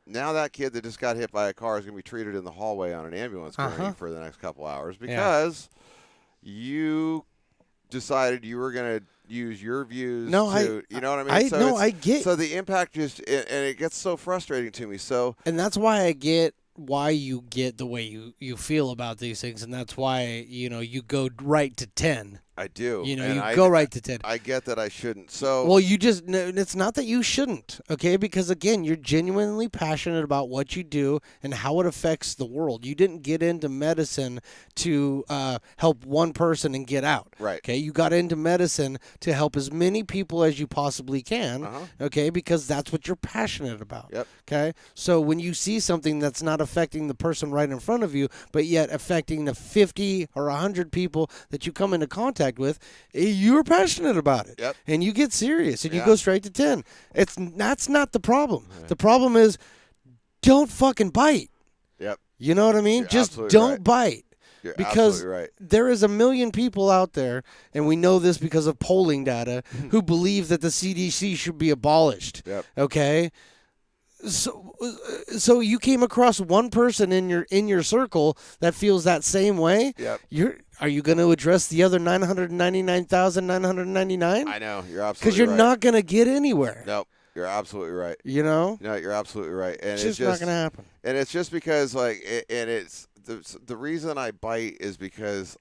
now that kid that just got hit by a car is going to be treated in the hallway on an ambulance gurney for the next couple hours because you decided you were going to use your views. No, you know what I mean? I get. So the impact and it gets so frustrating to me. So, and that's why I get why you get the way you feel about these things, and that's why you go right to 10. I do. You go right to 10. I get that I shouldn't. So well, it's not that you shouldn't, okay? Because again, you're genuinely passionate about what you do and how it affects the world. You didn't get into medicine to help one person and get out. Right. Okay. You got into medicine to help as many people as you possibly can. Okay, because that's what you're passionate about. Yep. Okay. So when you see something that's not affecting the person right in front of you, but yet affecting the 50 or 100 people that you come into contact with, you're passionate about it. Yep. And you get serious and you go straight to 10. That's not the problem. The problem is don't fucking bite. Yep. You know what I mean? You're Just absolutely don't right. bite. You're because absolutely right. there is 1 million people out there, and we know this because of polling data, who believe that the CDC should be abolished. Yep. Okay? So you came across one person in your circle that feels that same way. Yep. Are you going to address the other 999,999? I know you're absolutely because you're right. not going to get anywhere. Nope, you're absolutely right. No, you're absolutely right, and it's just not going to happen. And it's just because it's the reason I bite is because,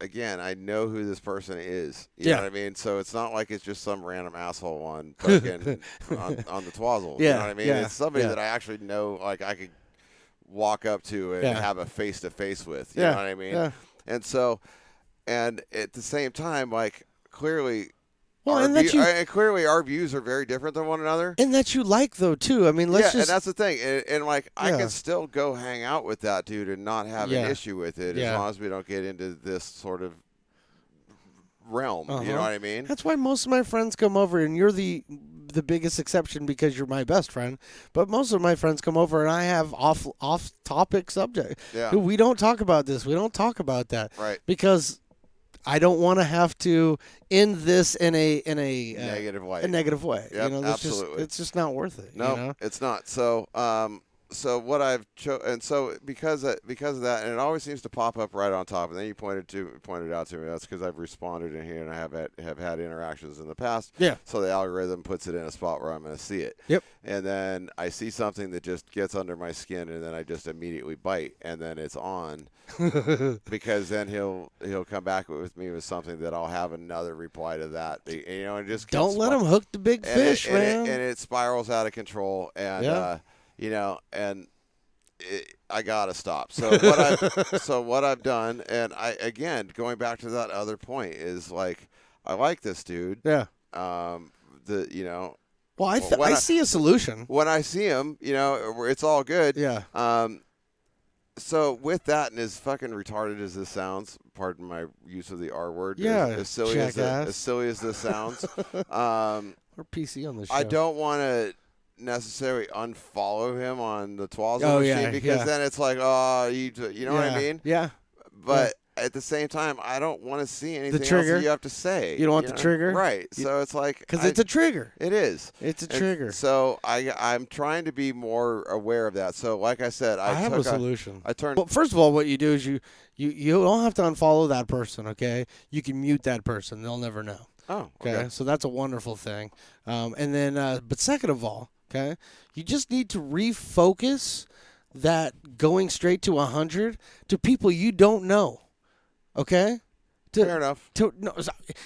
again, I know who this person is. You know what I mean? So it's not like it's just some random asshole on fucking on the twazzle. You know what I mean? It's somebody that I actually know, like I could walk up to and have a face-to-face with. You know what I mean? Yeah. And so, and at the same time, like clearly, clearly our views are very different than one another. And that you like, though, too. I mean, and that's the thing. And like, I can still go hang out with that dude and not have an issue with it as long as we don't get into this sort of realm. You know what I mean? That's why most of my friends come over, and you're the biggest exception because you're my best friend. But most of my friends come over, and I have off-topic subject. Yeah. We don't talk about this. We don't talk about that. Right. Because I don't want to have to end this in a negative way. A negative way. Yep, absolutely. It's just not worth it. No, it's not. So, so what I've and so because of that, and it always seems to pop up right on top. And then you pointed out to me that's because I've responded in here and I have had interactions in the past. Yeah. So the algorithm puts it in a spot where I'm going to see it. Yep. And then I see something that just gets under my skin, and then I just immediately bite, and then it's on, because then he'll come back with me with something that I'll have another reply to that. And just don't let him hook the big fish, man. And it spirals out of control, and and I gotta stop. So what I've done, and going back to that other point is like, I like this dude. Yeah. Well, I see a solution. When I see him, it's all good. Yeah. So with that, and as fucking retarded as this sounds, pardon my use of the R word. Yeah, as silly as this sounds. We're PC on this show. I don't want to necessarily unfollow him on the Twazzle Oh, machine yeah, because yeah. then it's like, oh, you know what I mean? Yeah. But at the same time, I don't want to see anything else trigger. that you have to say. You don't want the trigger? Right. So it's like. Because it's a trigger. It is. It's a And trigger. So I'm trying to be more aware of that. So like I said, I have a solution. I turned. Well, first of all, what you do is you don't have to unfollow that person, okay? You can mute that person. They'll never know. Oh, Okay. So that's a wonderful thing. And then, but second of all, okay, you just need to refocus that going straight to 100 to people you don't know. Okay? Fair enough.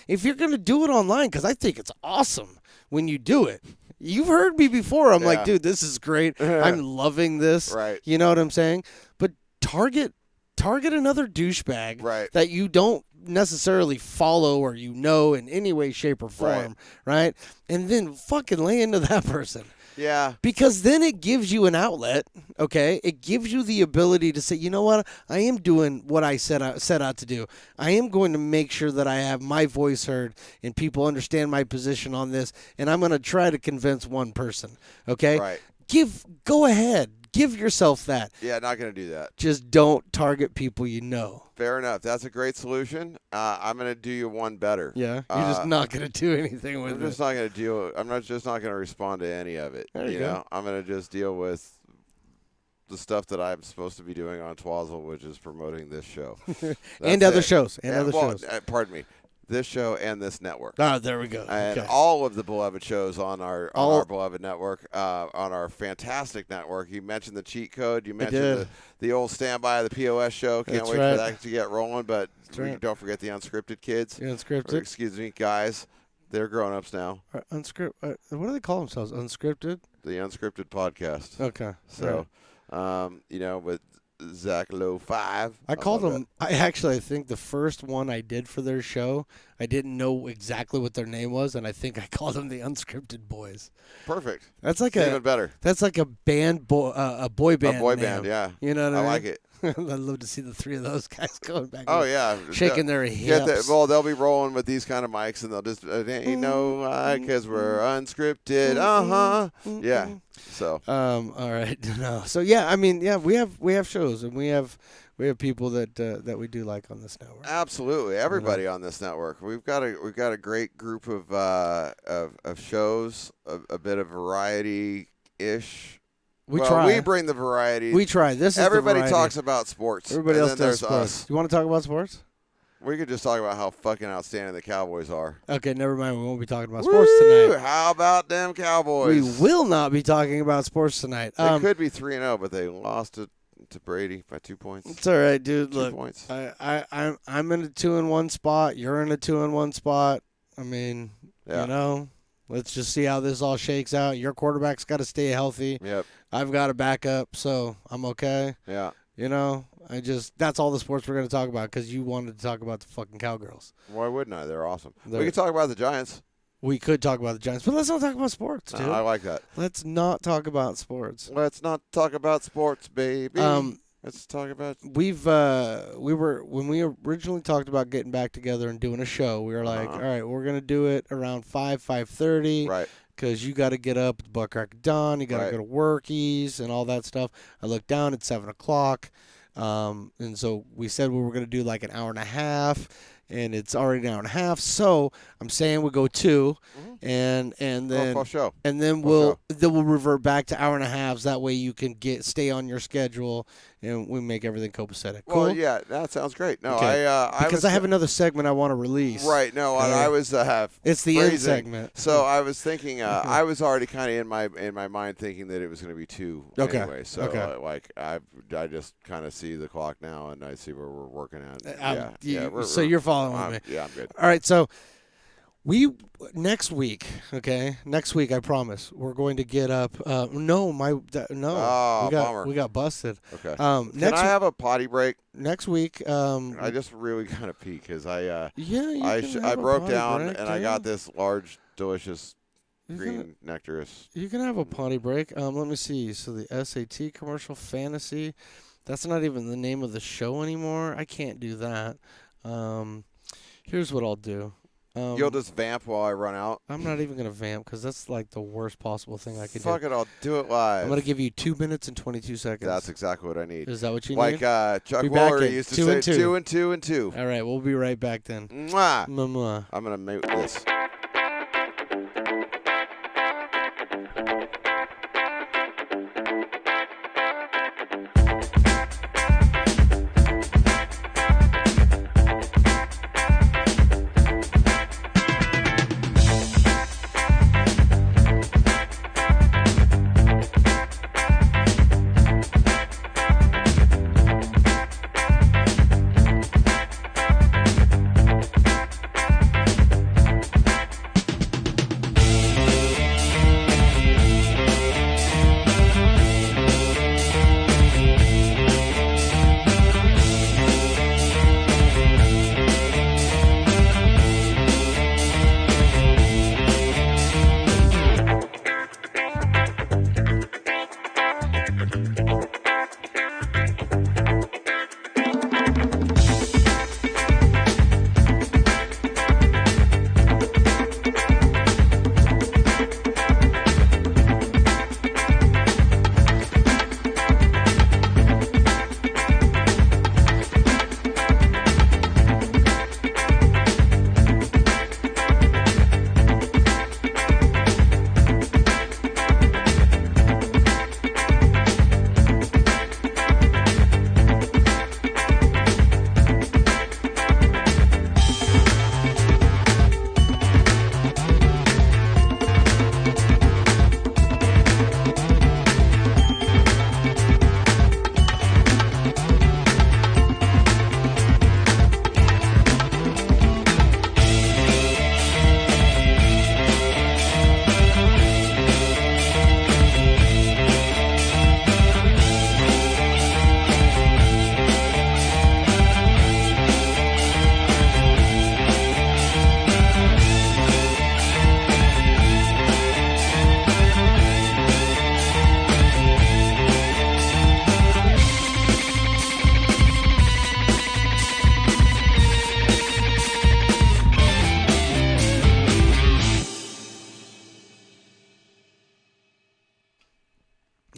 If you're going to do it online, because I think it's awesome when you do it. You've heard me before. I'm like, dude, this is great. I'm loving this. Right. You know what I'm saying? But target another douchebag that you don't necessarily follow or in any way, shape, or form, right? And then fucking lay into that person. Yeah. Because then it gives you an outlet, okay? It gives you the ability to say, you know what? I am doing what I set out to do. I am going to make sure that I have my voice heard and people understand my position on this, and I'm going to try to convince one person, okay? Right. Go ahead. Give yourself that. Yeah, not going to do that. Just don't target people you know. Fair enough. That's a great solution. I'm going to do you one better. Yeah, you're just not going to do anything with I'm just not going to deal. I'm not going to respond to any of it. There you go. know, I'm going to just deal with the stuff that I'm supposed to be doing on Twazzle, which is promoting this show and other shows. shows. Pardon me. This show and this network. Ah, there we go. And Okay. all of the beloved shows on our beloved network, on our fantastic network. You mentioned the cheat code. You mentioned the old standby of the POS show. Can't That's wait right. for that to get rolling. But right. don't forget the unscripted kids. The unscripted. Or, excuse me, guys. They're grown-ups now. Unscripted. What do they call themselves? Unscripted? The unscripted podcast. Okay. So, with Zach Lowe 5. I called them. I think the first one I did for their show, I didn't know exactly what their name was, and I think I called them the Unscripted Boys. Perfect. That's like even better. That's like a band, a boy band. A boy name. band, yeah. You know what I mean? I like it. I'd love to see the three of those guys going back. Oh yeah, shaking their hips. They'll be rolling with these kind of mics, and they'll just because we're unscripted. Yeah. So. All right. No. So yeah, I mean, yeah, we have shows, and we have people that we do like on this network. Absolutely, everybody on this network. We've got a great group of shows, a bit of variety ish. We try. We bring the variety. We try. This is everybody the talks about sports. Everybody else then does there's sports. us. You want to talk about sports? We could just talk about how fucking outstanding the Cowboys are. Okay, never mind. We won't be talking about sports tonight. How about them Cowboys? We will not be talking about sports tonight. They could be 3-0, but they lost to Brady by 2 points. It's all right, dude. 2 Look, points. I'm in a 2-1 spot. You're in a 2-1 spot. I mean, let's just see how this all shakes out. Your quarterback's got to stay healthy. Yep. I've got a backup, so I'm okay. Yeah. That's all the sports we're going to talk about because you wanted to talk about the fucking Cowgirls. Why wouldn't I? They're awesome. We could talk about the Giants. We could talk about the Giants, but let's not talk about sports, dude. I like that. Let's not talk about sports. Let's not talk about sports, baby. Let's talk about. We were when we originally talked about getting back together and doing a show. We were like, all right, we're gonna do it around 5:30, right? Because you got to get up at the butt crack of dawn. You got to go to workies and all that stuff. I looked down at 7:00, and so we said we were gonna do like an hour and a half. And it's already an hour and a half, so I'm saying we go 2, and then show. And then we'll revert back to hour and a halves. That way you can stay on your schedule, and we make everything copacetic. Cool? Well, yeah, that sounds great. No, okay. I have another segment I want to release. Right. No, I was. It's the end segment. So I was thinking. I was already kind of in my mind thinking that it was going to be 2. Okay. Anyway, so I just kind of see the clock now, and I see where we're working at. So you're following me. Yeah, I'm good. All right, so Next week, okay? Next week, I promise, we're going to get up. No, Oh, bummer. we got busted. Okay. Can Next I have a potty break? next week, I just really kind of pee because yeah, I broke down and I got this large, delicious You green nectarous. You can have a potty break. Let me see. So the SAT commercial fantasy, that's not even the name of the show anymore. I can't do that. Here's what I'll do. You'll just vamp while I run out? I'm not even going to vamp because that's like the worst possible thing I could Fuck do. it, I'll do it live. I'm going to give you 2 minutes and 22 seconds. That's exactly what I need. Is that what you like need? Chuck Be back Woolery in used to 2 say, and 2. 2 and 2 and 2. All right, we'll be right back then. Mwah. Mwah. I'm going to mute this.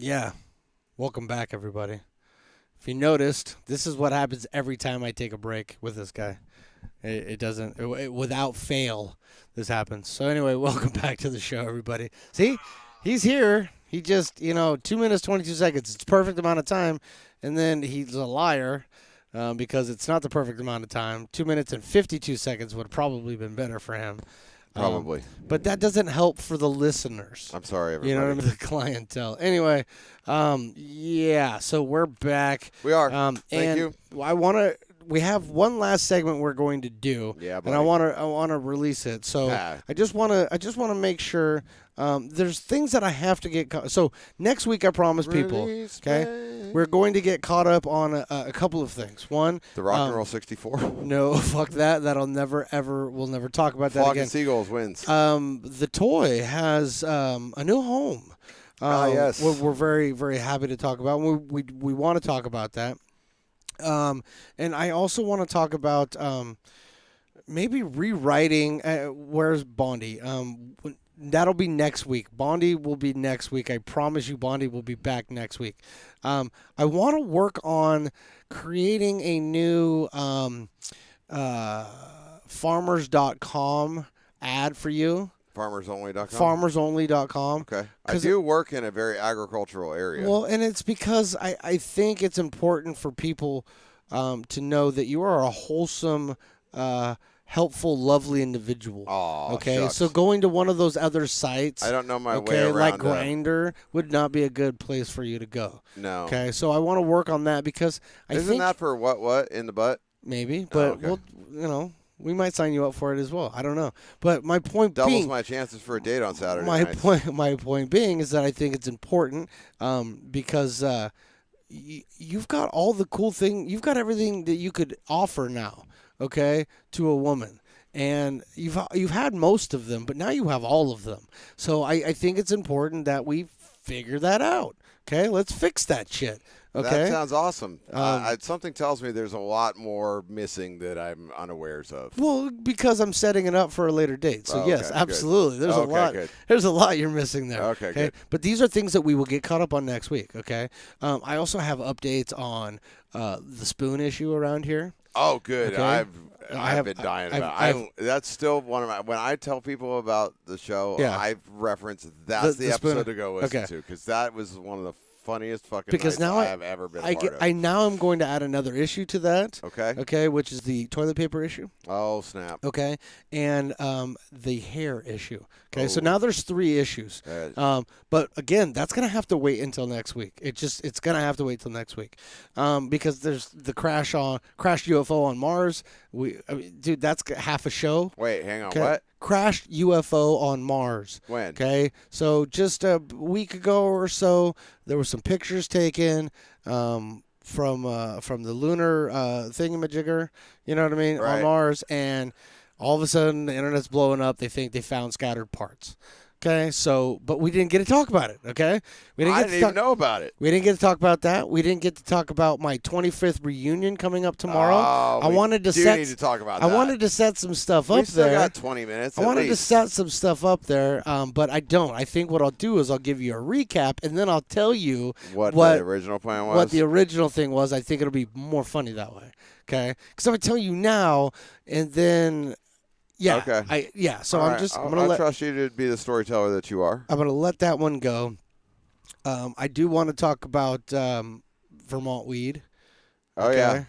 Yeah. Welcome back, everybody. If you noticed, this is what happens every time I take a break with this guy. It doesn't, without fail, this happens. So anyway, welcome back to the show, everybody. See, he's here. He just, 2 minutes, 22 seconds. It's perfect amount of time. And then he's a liar because it's not the perfect amount of time. 2 minutes and 52 seconds would have probably been better for him. Probably. But that doesn't help for the listeners. I'm sorry, everybody. You know what I mean? The clientele. Anyway, yeah, so we're back. We are. Thank you. We have one last segment we're going to do. Yeah, and I want to release it. So I just want to make sure there's things that I have to get so next week I promise people, okay? We're going to get caught up on a couple of things. One, the Rock and Roll 64. No, fuck that. We'll never talk about that Flock again. and Seagulls wins. The toy has a new home. Yes. We're very, very happy to talk about. We want to talk about that. And I also want to talk about maybe rewriting. Where's Bondi? That'll be next week. Bondi will be next week. I promise you, Bondi will be back next week. I want to work on creating a new farmers.com ad for you. FarmersOnly.com? FarmersOnly.com. Okay. I do work in a very agricultural area. Well, and it's because I think it's important for people to know that you are a wholesome, helpful, lovely individual. Aw, okay, shucks. so going to one of those other sites, I don't know my way around like Grindr, would not be a good place for you to go. No. Okay, so I want to work on that because I Isn't think that for what in the butt? maybe, but okay. We might sign you up for it as well. I don't know. But my point Doubles being, my chances for a date on Saturday my night. my point being is that I think it's important because you've got all the cool thing. You've got everything that you could offer now, okay, to a woman. And you've had most of them, but now you have all of them. So I think it's important that we figure that out. Okay, let's fix that shit. Okay, That sounds awesome. Something tells me there's a lot more missing that I'm unawares of. well, because I'm setting it up for a later date. So Oh, yes, okay, absolutely. There's Okay, a lot. good. There's a lot you're missing there. Okay, good. But these are things that we will get caught up on next week. Okay. I also have updates on the spoon issue around here. Oh, good. Okay. I've been dying about. That's still one of my. When I tell people about the show, Yeah. I reference that's the spoon- episode to go listen okay. to because that was one of the funniest fucking Because nights now I have ever been a part of. I now am going to add another issue to that. Okay. Okay, which is the toilet paper issue. Oh snap! Okay, and the hair issue. Okay, so Oh. now there's 3 issues. Uh, But again, that's gonna have to wait until next week. It's gonna have to wait till next week, because there's the crashed UFO on Mars. Dude, that's half a show. Wait, hang on. Okay? What? Crashed UFO on Mars. When? Okay, so just a week ago or so, there were some pictures taken from the lunar thingamajigger. You know what I mean? Right. On Mars, and all of a sudden the internet's blowing up. They think they found scattered parts. Okay, so but we didn't get to talk about it. Okay, we I get didn't to even talk. know about it. We didn't get to talk about that. We didn't get to talk about my 25th reunion coming up tomorrow. Oh, I we wanted to do set. need to talk about I that. wanted to set some stuff We up still there. got 20 minutes. I at wanted to least. set some stuff up there, but I don't. I think what I'll do is I'll give you a recap, and then I'll tell you what the original plan was. what the original thing was. I think it'll be more funny that way. Okay, because I'm gonna tell you now, and then yeah, Okay. So All I'm right, just I'm I'll, gonna I'll let trust you to be the storyteller that you are. I'm gonna let that one go. I do want to talk about Vermont weed. Oh yeah.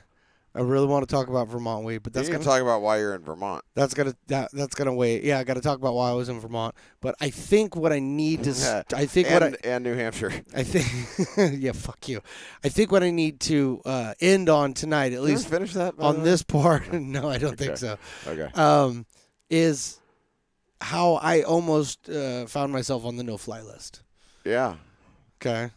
I really want to talk about Vermont weed, but You that's need gonna to talk about why you're in Vermont. that's gonna wait. Yeah, I got to talk about why I was in Vermont. But I think what I need to I think what I and New Hampshire. I think yeah, fuck you. I think what I need to end on tonight, at least finish that by the on way? this part. No, I don't think so. Okay. Is how I almost found myself on the no-fly list. Yeah. Okay.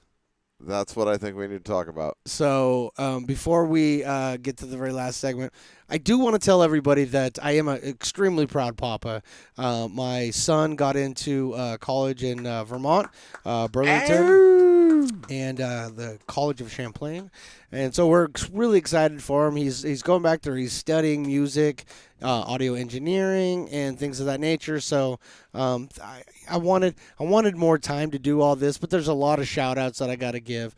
That's what I think we need to talk about. So before we get to the very last segment, I do want to tell everybody that I am an extremely proud papa. My son got into college in Vermont, Burlington, and the College of Champlain. And so we're really excited for him. He's going back there. He's studying music, audio engineering, and things of that nature. So I wanted more time to do all this, but there's a lot of shout outs that I got to give,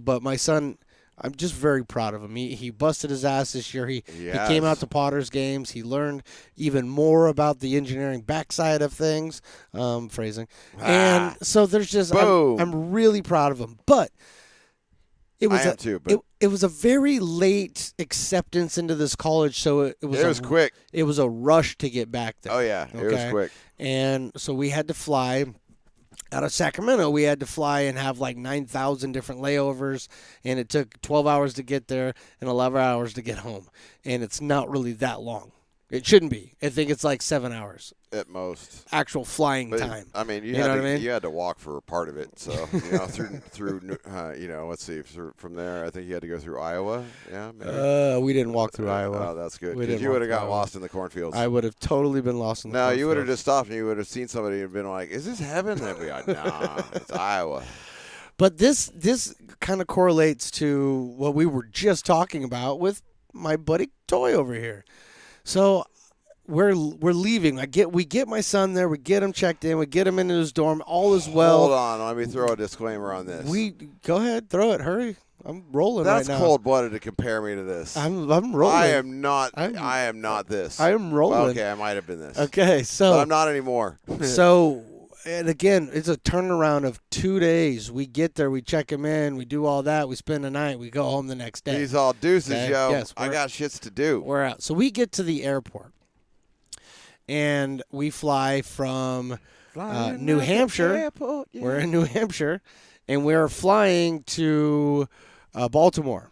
but my son, I'm just very proud of him. He busted his ass this year. He came out to Potter's games. He learned even more about the engineering backside of things, phrasing. And so there's just, I'm really proud of him. But it was I am too, but it was a very late acceptance into this college, so it was quick. It was a rush to get back there. Oh yeah, it was quick. And so we had to fly out of Sacramento. We had to fly and have like 9,000 different layovers, and it took 12 hours to get there and 11 hours to get home. And it's not really that long. It shouldn't be. I think it's like 7 hours At most. actual flying But, time. I mean, you know what I mean? you had to walk for part of it. So through let's see, from there, I think you had to go through Iowa. Yeah. Maybe? We didn't walk through Iowa. Oh, that's good. We Because didn't you walk would have through got Iowa. lost in the cornfields. I would have totally been lost in the No, you would have cornfields. just stopped and you would have seen somebody and been like, "Is this heaven?" They'd be like, "Nah, it's Iowa." But this kind of correlates to what we were just talking about with my buddy Toy over here. So we're leaving. We get my son there. We get him checked in. We get him into his dorm. All is well. Hold on, let me throw a disclaimer on this. Go ahead, throw it. Hurry. I'm rolling That's right now. cold-blooded to compare me to this. I'm rolling. I am not. I'm- I am not this. I am rolling. Okay, I might have been this. Okay, so But I'm not anymore. And again, it's a turnaround of 2 days. We get there, we check him in, we do all that, we spend the night, we go home the next day. He's all deuces, Okay, yo. yes, I got shits to do. We're out. So we get to the airport, and we fly from New Hampshire. We're in New Hampshire, and we're flying to Baltimore.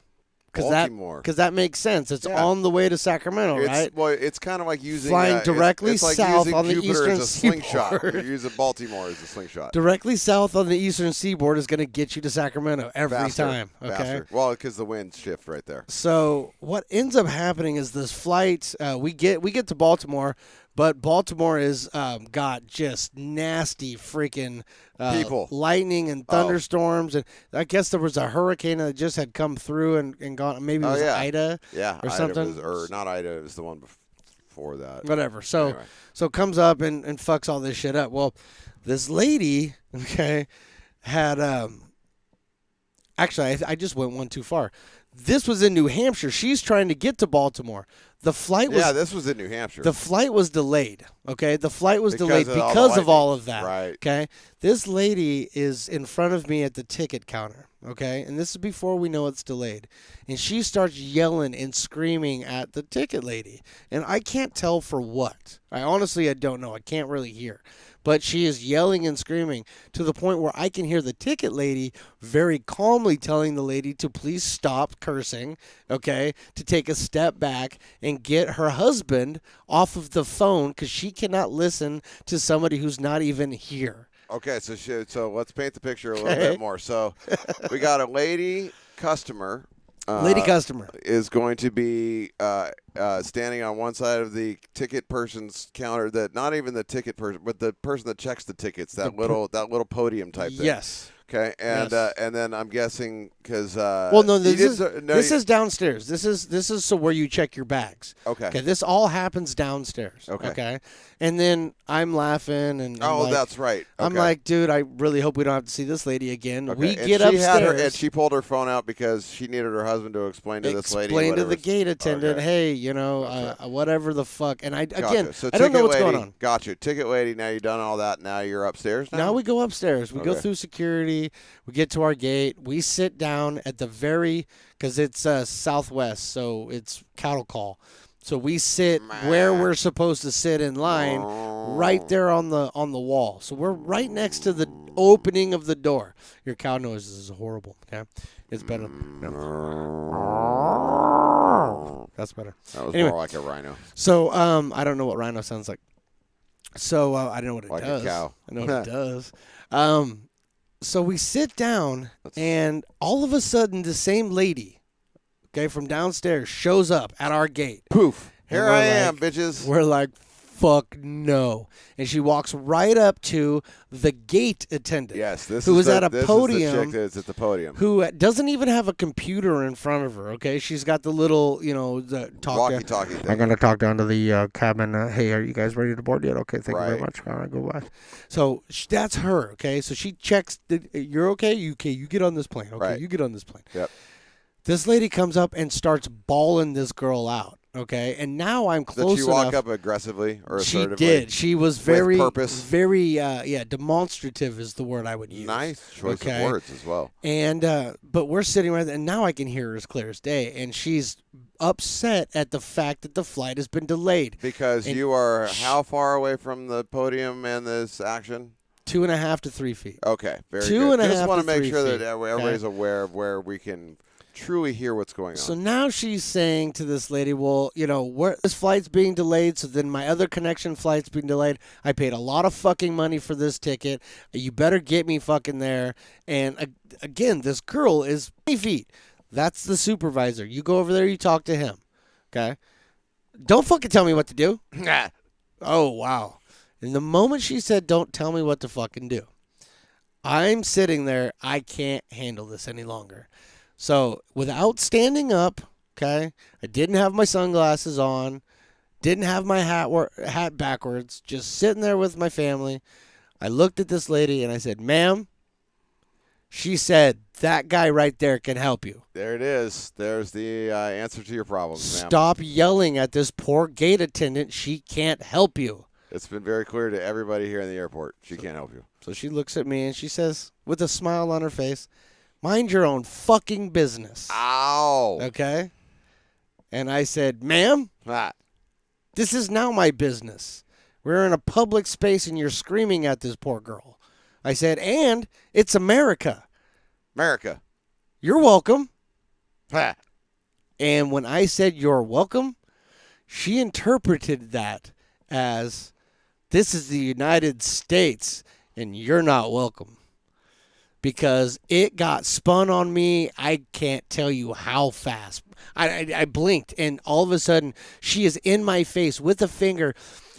Baltimore. Because that makes sense. It's Yeah. on the way to Sacramento, right? Well, it's kind of like using Flying directly it's like south using on the Jupiter eastern as a slingshot. seaboard. You're using Baltimore as a slingshot. Directly south on the eastern seaboard is going to get you to Sacramento every Faster, time. Okay. faster. Well, because the winds shift right there. So what ends up happening is this flight. We get to Baltimore, but Baltimore is got just nasty freaking People. lightning and thunderstorms, and I guess there was a hurricane that just had come through and gone. Maybe it was Ida. Yeah, or Ida something. or not Ida. It was the one before that. Whatever. So Anyway. so it comes up and fucks all this shit up. Well, this lady, okay, had actually I just went one too far. This was in New Hampshire. She's trying to get to Baltimore. The flight was This was in New Hampshire. the flight was delayed. Okay, the flight was delayed Because of all the because of all lightning. of that. Right. Okay, this lady is in front of me at the ticket counter. Okay, and this is before we know it's delayed, and she starts yelling and screaming at the ticket lady, and I can't tell for what. I don't know. I can't really hear. But she is yelling and screaming to the point where I can hear the ticket lady very calmly telling the lady to please stop cursing, okay, to take a step back and get her husband off of the phone because she cannot listen to somebody who's not even here. Okay, so let's paint the picture a little bit more. So we got a lady customer. Lady customer is going to be standing on one side of the ticket person's counter. That not even the ticket person, but the person that checks the tickets. That little podium type thing. Yes. Okay, and Yes. And then I'm guessing because Well, no, this is downstairs. This is so where you check your bags. Okay. Okay. This all happens downstairs. Okay. And then I'm laughing and I'm like, that's right. I'm Okay. like, dude, I really hope we don't have to see this lady again. Okay. We And get she had upstairs. and she pulled her phone out because she needed her husband to explain to this lady. Explain to whatever. the gate attendant, Okay. hey, whatever the fuck. And again, Gotcha. So I don't know ticket what's lady, going on. Got you. Ticket lady, now you've done all that. Now you're upstairs now? Now we go upstairs. We go Okay. through security. We get to our gate. We sit down at the because it's southwest, so it's cattle call. So we sit where we're supposed to sit in line, right there on the wall. So we're right next to the opening of the door. Your cow noises is horrible. Okay, it's better. No. That's better. That was Anyway. more like a rhino. So I don't know what rhino sounds like. So I don't know what it Like a does. cow. I know what it does. So we sit down, and all of a sudden, the same lady, okay, from downstairs shows up at our gate. Poof. And Here we're I am, like- bitches. We're like, fuck no. And she walks right up to the gate attendant. Yes, this who is was the, at a this podium. Is the chick that's at the podium. Who doesn't even have a computer in front of her, okay? She's got the little, the talk. Walkie-talkie thing. I'm going to talk down to the cabin. Hey, are you guys ready to board yet? Okay, thank you very Right. much. All right, go by. So that's her, okay? So she checks, you're okay? You get on this plane. Okay, Right. you get on this plane. Yep. This lady comes up and starts bawling this girl out, okay? And now I'm Did close she enough. walk up aggressively or She assertively? did. She was very, purpose? very, demonstrative is the word I would use. Nice choice Okay. of words as well. And but we're sitting right there, and now I can hear her as clear as day, and she's upset at the fact that the flight has been delayed. Because And you are how far away from the podium and this action? 2.5 to 3 feet. Okay, very Two good. and a Just half want to to make 3 sure feet, that everybody's aware of where we can truly hear what's going on. So now she's saying to this lady, well, this flight's being delayed, so then my other connection flight's being delayed. I paid a lot of fucking money for this ticket. You better get me fucking there. And again, this girl is 20 feet. That's the supervisor. You go over there, you talk to him. Okay? Don't fucking tell me what to do. Oh, wow. And the moment she said, don't tell me what to fucking do, I'm sitting there. I can't handle this any longer. So without standing up, okay, I didn't have my sunglasses on, didn't have my hat backwards, just sitting there with my family. I looked at this lady and I said, ma'am, she said, that guy right there can help you. There it is. There's the answer to your problems, ma'am. Stop yelling at this poor gate attendant. She can't help you. It's been very clear to everybody here in the airport. She can't help you. So she looks at me and she says, with a smile on her face, mind your own fucking business. Ow. Okay? And I said, ma'am, this is now my business. We're in a public space and you're screaming at this poor girl. I said, and it's America. America. You're welcome. And when I said you're welcome, she interpreted that as this is the United States and you're not welcome. Because it got spun on me. I can't tell you how fast. I blinked, and all of a sudden, she is in my face with a finger.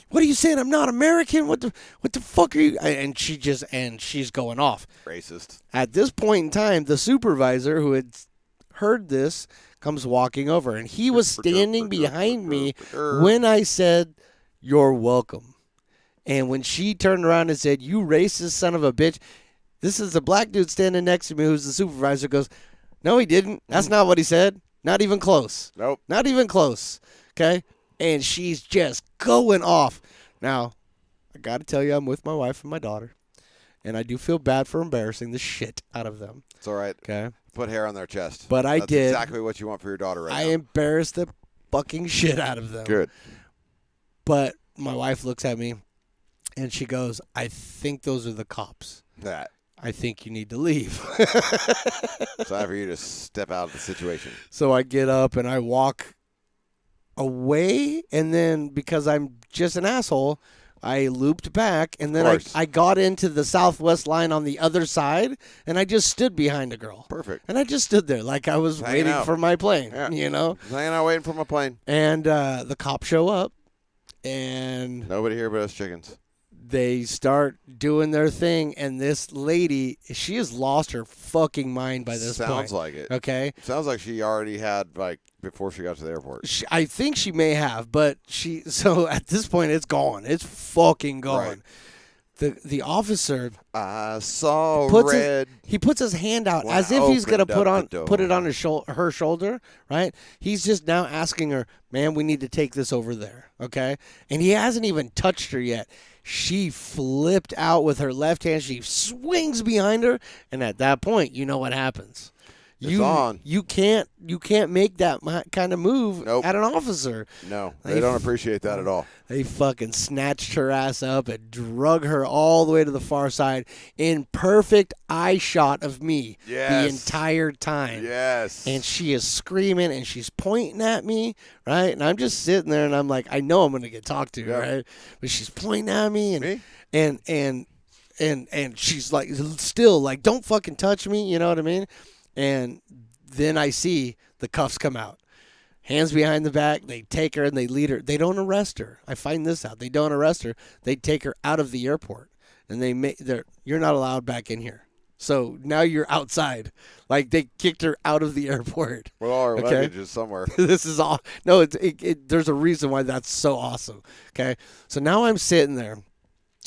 What are you saying? I'm not American? What the fuck are you? And she's going off. Racist. At this point in time, the supervisor who had heard this comes walking over, and he was standing behind me when I said, "You're welcome." And when she turned around and said, "You racist son of a bitch," this is the black dude standing next to me who's the supervisor goes, "No, he didn't. That's not what he said. Not even close. Nope. Not even close." Okay? And she's just going off. Now, I got to tell you, I'm with my wife and my daughter, and I do feel bad for embarrassing the shit out of them. It's all right. Okay? Put hair on their chest. But I That's did. exactly what you want for your daughter right I now. embarrassed the fucking shit out of them. Good. But my wife looks at me, and she goes, "I think those are the cops. That. I think you need to leave." It's time for you to step out of the situation. So I get up and I walk away, and then because I'm just an asshole, I looped back, and then I got into the Southwest line on the other side, and I just stood behind a girl. Perfect. And I just stood there like I was Hanging waiting out. for my plane, Yeah. you know? Just hanging out waiting for my plane. And the cops show up, and Nobody here but us chickens. they start doing their thing, and this lady, she has lost her fucking mind by this point. Sounds like it. Okay? Sounds like she already had, like, before she got to the airport. I think she may have, but so at this point, it's gone. It's fucking gone. Right. The officer I saw puts red. he puts his hand out when as I if he's gonna opened up put the it on door. her shoulder, right? He's just now asking her, "Man, we need to take this over there," okay? And he hasn't even touched her yet. She flipped out with her left hand. She swings behind her, and at that point, you know what happens. It's on. You can't make that kind of move Nope. at an officer. No, they don't appreciate that at all. They fucking snatched her ass up and drug her all the way to the far side in perfect eye shot of me the Yes. entire time. Yes. And she is screaming and she's pointing at me, right? And I'm just sitting there and I'm like, I know I'm going to get talked to, Yeah. right? But she's pointing at me and Me? and she's like still like, "Don't fucking touch me," you know what I mean? And then I see the cuffs come out. Hands behind the back. They take her and they lead her. They don't arrest her. I find this out. They don't arrest her. They take her out of the airport. And you're not allowed back in here. So now you're outside. Like they kicked her out of the airport. Well, all our Okay. luggage is somewhere. This is all. No, there's a reason why that's so awesome. Okay. So now I'm sitting there.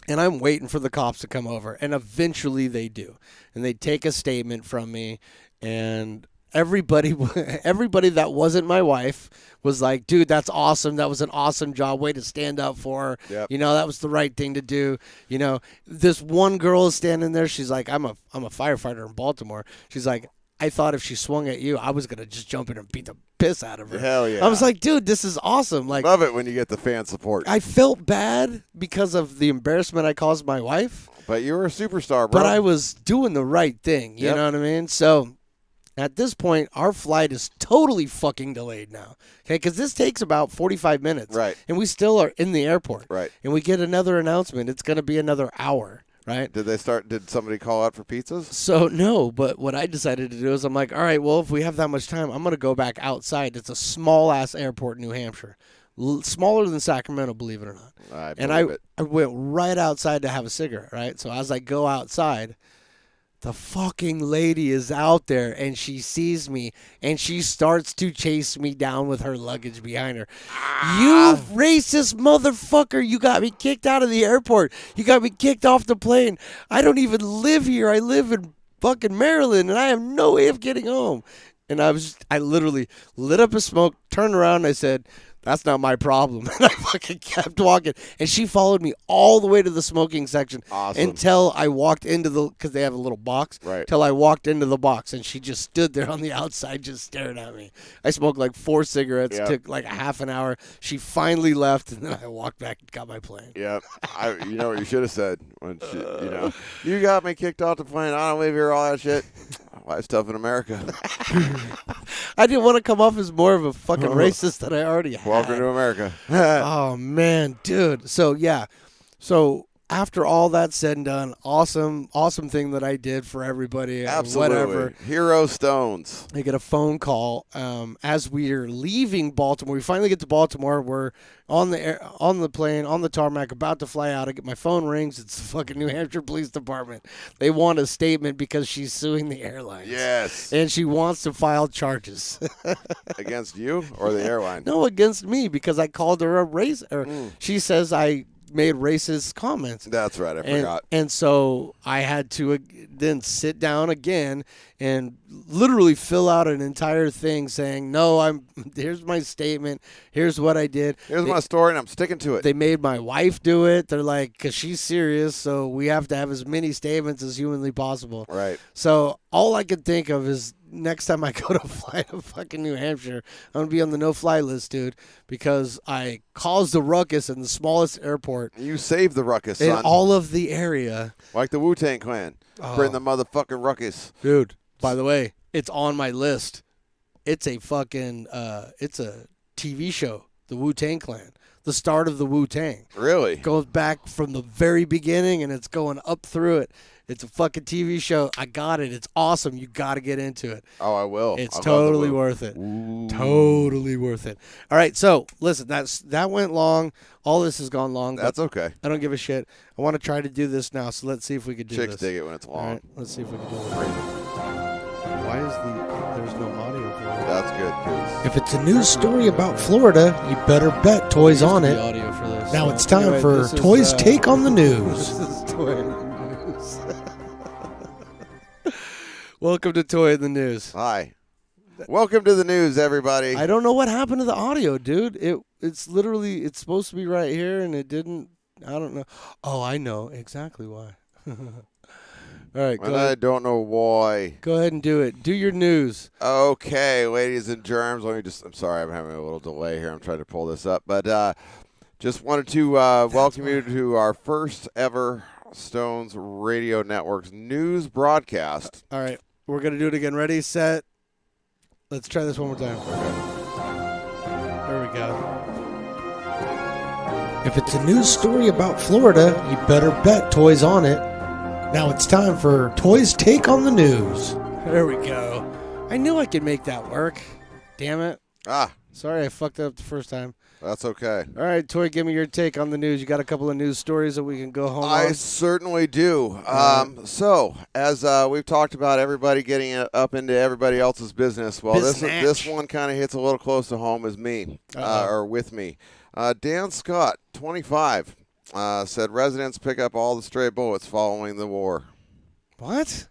And I'm waiting for the cops to come over. And eventually they do. And they take a statement from me. And everybody that wasn't my wife was like, "Dude, that's awesome. That was an awesome job. Way to stand up for her. Yep. You know, that was the right thing to do." You know, this one girl is standing there. She's like, I'm a firefighter in Baltimore. She's like, "I thought if she swung at you, I was going to just jump in and beat the piss out of her." Hell yeah. I was like, "Dude, this is awesome." Like, Love it when you get the fan support. I felt bad because of the embarrassment I caused my wife, But you were a superstar, bro. but I was doing the right thing. You Yep. know what I mean? So at this point, our flight is totally fucking delayed now. Okay, because this takes about 45 minutes. Right. And we still are in the airport. Right. And we get another announcement. It's going to be another hour. Right. Did somebody call out for pizzas? So, no, but what I decided to do is I'm like, all right, well, if we have that much time, I'm going to go back outside. It's a small-ass airport in New Hampshire. Smaller than Sacramento, believe it or not. And I went right outside to have a cigarette, right? So as I go outside, the fucking lady is out there, and she sees me, and she starts to chase me down with her luggage behind her. You racist motherfucker. You got me kicked out of the airport. You got me kicked off the plane. I don't even live here. I live in fucking Maryland, and I have no way of getting home. And I literally lit up a smoke, turned around, and I said, "That's not my problem." And I fucking kept walking. And she followed me all the way to the smoking section. Awesome. Until I walked into because they have a little box. Right. Till I walked into the box, and she just stood there on the outside just staring at me. I smoked like 4 cigarettes. Yep. Took like a half an hour. She finally left, and then I walked back and got my plane. Yep. You know what you should have said when you got me kicked off the plane. I don't live here, all that shit. Life's tough in America. I didn't want to come off as more of a fucking racist than I already had. Welcome to America. Oh man, dude. So yeah. So after all that said and done, awesome thing that I did for everybody. Absolutely. Whatever. Hero Stones. I get a phone call as we're leaving Baltimore. We finally get to Baltimore. We're on the plane, on the tarmac, about to fly out. I get my phone rings. It's the fucking New Hampshire Police Department. They want a statement because she's suing the airlines. Yes. And she wants to file charges. Against you or the airline? No, against me because I called her a racist. She says I made racist comments. That's right. I forgot. And so I had to then sit down again and literally fill out an entire thing saying, no, here's my statement. Here's what I did. Here's my story, and I'm sticking to it. They made my wife do it. They're like, because she's serious, so we have to have as many statements as humanly possible. Right. So all I could think of is next time I go to fly to fucking New Hampshire, I'm going to be on the no-fly list, dude, because I caused the ruckus in the smallest airport. You saved the ruckus, In son. all of the area. Like the Wu-Tang Clan. Bring the motherfucking ruckus. Dude, by the way, it's on my list. It's a fucking, it's a TV show, the Wu-Tang Clan. The start of the Wu-Tang. Really? Goes back from the very beginning, and it's going up through it. It's a fucking TV show. I got it. It's awesome. You got to get into it. Oh, I will. It's I love totally the Wu. worth it. Ooh. Totally worth it. All right, so listen, that went long. All this has gone long. That's okay. I don't give a shit. I want to try to do this now, so let's see if we can do Chicks this. dig it when it's All long. right, let's see if we can do this. Why is there's no audio for it? That's good. 'Cause If it's a news story about Florida, you better bet Toys on The it. audio for this. Now So it's time anyway, for this is, Toys' take on the news. This is Toy in the News. Welcome to Toy in the News. Hi. Welcome to the news, everybody. I don't know what happened to the audio, dude. It's supposed to be right here, and it didn't. I don't know. Oh, I know exactly why. All right, and I don't know why. Go ahead and do it. Do your news. Okay, ladies and germs. I'm sorry, I'm having a little delay here. I'm trying to pull this up. But just wanted to welcome you to our first ever Stones Radio Network's news broadcast. All right, we're going to do it again. Ready, set. Let's try this one more time. There we go. If it's a news story about Florida, you better bet Toys on it. Now it's time for Toys' take on the news. There we go. I knew I could make that work. Damn it. Ah, Sorry I fucked up the first time. that's okay. All right, Toy, give me your take on the news. You got a couple of news stories that we can go home I on? certainly do. So, as we've talked about everybody getting up into everybody else's business, well, Biznatch. this one kind of hits a little close to home as me, or with me. Dan Scott, 25, said residents pick up all the stray bullets following the war. What?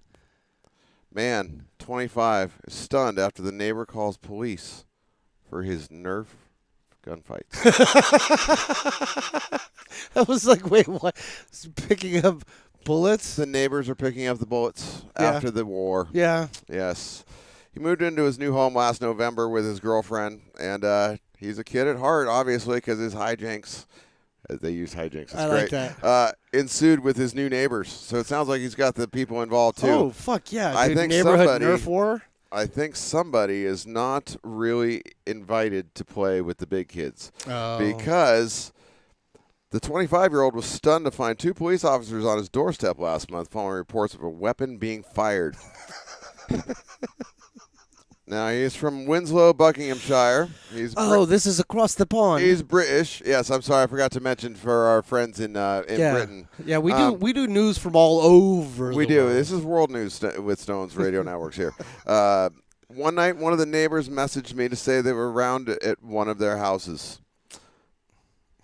Man, 25, is stunned after the neighbor calls police for his Nerf gunfights. I was like, wait, what? Picking up bullets? The neighbors are picking up the bullets Yeah. after the war. Yeah. Yes. He moved into his new home last November with his girlfriend, and he's a kid at heart, obviously, because his hijinks, they use hijinks, it's I great, like that. ensued with his new neighbors. So it sounds like he's got the people involved, too. Oh, fuck yeah. I dude. think Neighborhood somebody- Nerf war? I think somebody is not really invited to play with the big kids Oh. because the 25-year-old was stunned to find two police officers on his doorstep last month following reports of a weapon being fired. Now, he's from Winslow, Buckinghamshire. This is across the pond. He's British. Yes, I'm sorry, I forgot to mention for our friends in Britain. Yeah, we do news from all over We the do. world. This is World News with Stones Radio Networks here. One night, one of the neighbors messaged me to say they were around at one of their houses.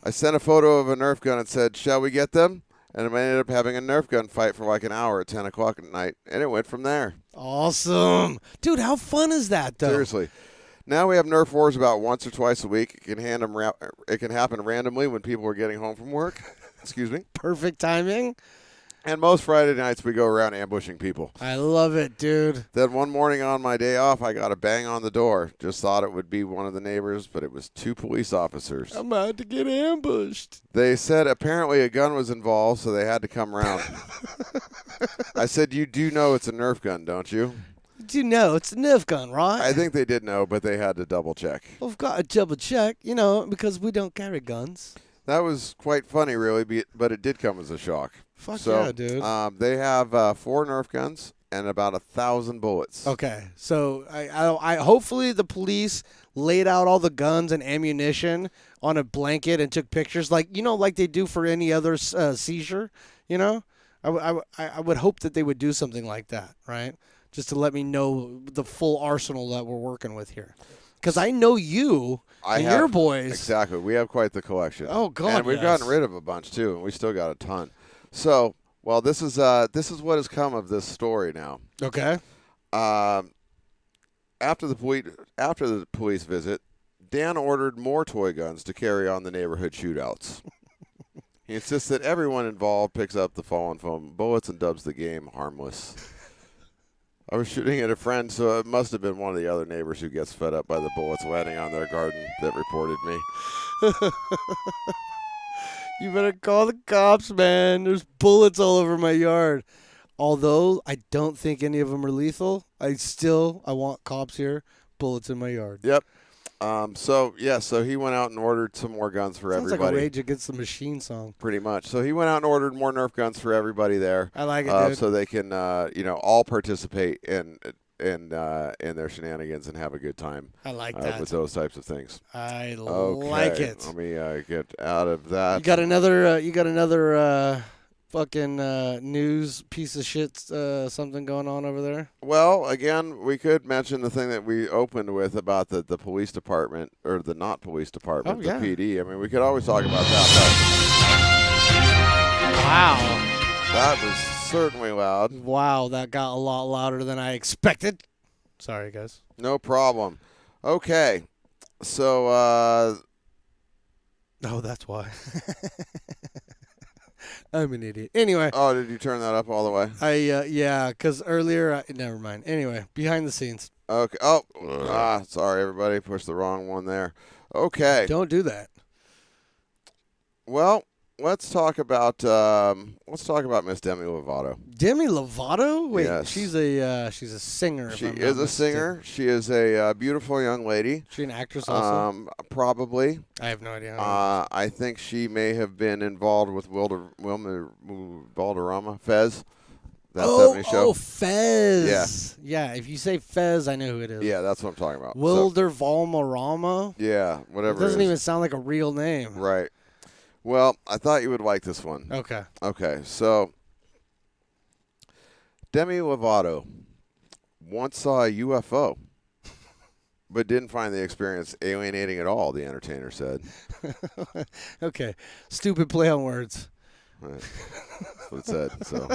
I sent a photo of a Nerf gun and said, "Shall we get them?" And I ended up having a Nerf gun fight for like an hour at 10 o'clock at night, and it went from there. Awesome. Dude, how fun is that, though? Seriously. Now we have Nerf wars about once or twice a week. It can happen randomly when people are getting home from work. Excuse me. Perfect timing. And most Friday nights we go around ambushing people. I love it, dude. Then one morning on my day off, I got a bang on the door. Just thought it would be one of the neighbors, but it was two police officers. I'm about to get ambushed. They said apparently a gun was involved, so they had to come around. I said, "You do know it's a Nerf gun, don't you?" But you know, it's a Nerf gun, right? I think they did know, but they had to double check. I've got to double check, because we don't carry guns. That was quite funny, really, but it did come as a shock. Fuck So, yeah, dude. They have 4 Nerf guns and about 1,000 bullets. Okay, so I hopefully the police laid out all the guns and ammunition on a blanket and took pictures, like they do for any other seizure. I would hope that they would do something like that, right? Just to let me know the full arsenal that we're working with here, because I know you and your boys. Exactly, we have quite the collection. Oh God, and we've gotten rid of a bunch too, and we still got a ton. So, well, this is what has come of this story now. Okay. After the police visit, Dan ordered more toy guns to carry on the neighborhood shootouts. He insists that everyone involved picks up the fallen foam bullets and dubs the game harmless. I was shooting at a friend, so it must have been one of the other neighbors who gets fed up by the bullets landing on their garden that reported me. You better call the cops, man. There's bullets all over my yard. Although I don't think any of them are lethal, I want cops here. Bullets in my yard. Yep. So he went out and ordered some more guns for Sounds everybody. like a Rage Against the Machine song. Pretty much. So he went out and ordered more Nerf guns for everybody there. I like it, dude. So they can, all participate in their shenanigans and have a good time. I like that. With those types of things. I Okay. like it. Let me get out of that. You got another fucking news piece of shit something going on over there? Well, again, we could mention the thing that we opened with about the police department, or the not police department, the PD. I mean, we could always talk about that. Wow. That was certainly loud. Wow, that got a lot louder than I expected. Sorry, guys. No problem. Okay. So, oh, that's why. I'm an idiot. Anyway. Oh, did you turn that up all the way? Yeah, because earlier, never mind. Anyway, behind the scenes. Okay. Oh, sorry, everybody. Pushed the wrong one there. Okay. Don't do that. Well, let's talk about Miss Demi Lovato. Demi Lovato? Wait, yes. she's a singer. She is a singer. She is a beautiful young lady. She an actress also? Probably. I have no idea. I think she may have been involved with Wilmer Valderrama, Fez. That 70s show. Oh, Fez. Yeah, if you say Fez, I know who it is. Yeah, that's what I'm talking about. Wilder Valderrama? Yeah, whatever. It doesn't even sound like a real name. Right. Well, I thought you would like this one. Okay. Okay, so Demi Lovato once saw a UFO, but didn't find the experience alienating at all, the entertainer said. Okay. Stupid play on words. Right. That's what it said. So.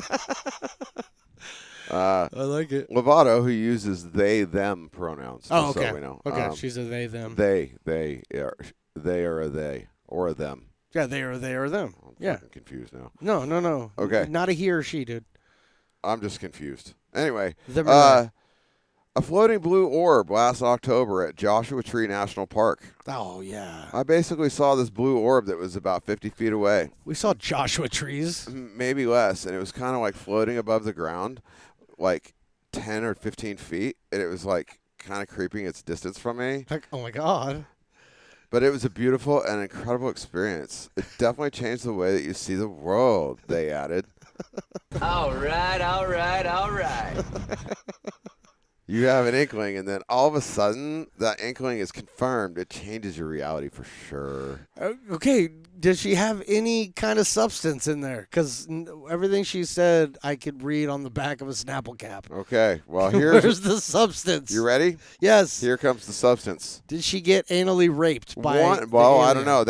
I like it. Lovato, who uses they, them pronouns. Oh, okay. So we know. Okay, she's a they, them. They are a they or a them. Yeah, they or them. I'm fucking confused now. No. Okay. Not a he or she, dude. I'm just confused. Anyway, The a floating blue orb last October at Joshua Tree National Park. Oh, yeah. I basically saw this blue orb that was about 50 feet away. We saw Joshua trees. Maybe less, and it was kind of like floating above the ground, like 10 or 15 feet, and it was like kind of creeping its distance from me. Like, oh, my God. But it was a beautiful and incredible experience. It definitely changed the way that you see the world, they added. All right. You have an inkling, and then all of a sudden, that inkling is confirmed. It changes your reality for sure. Okay, does she have any kind of substance in there? Because everything she said, I could read on the back of a Snapple cap. Okay, well, here's... Where's the substance? You ready? Yes. Here comes the substance. Did she get anally raped by Well, I don't know.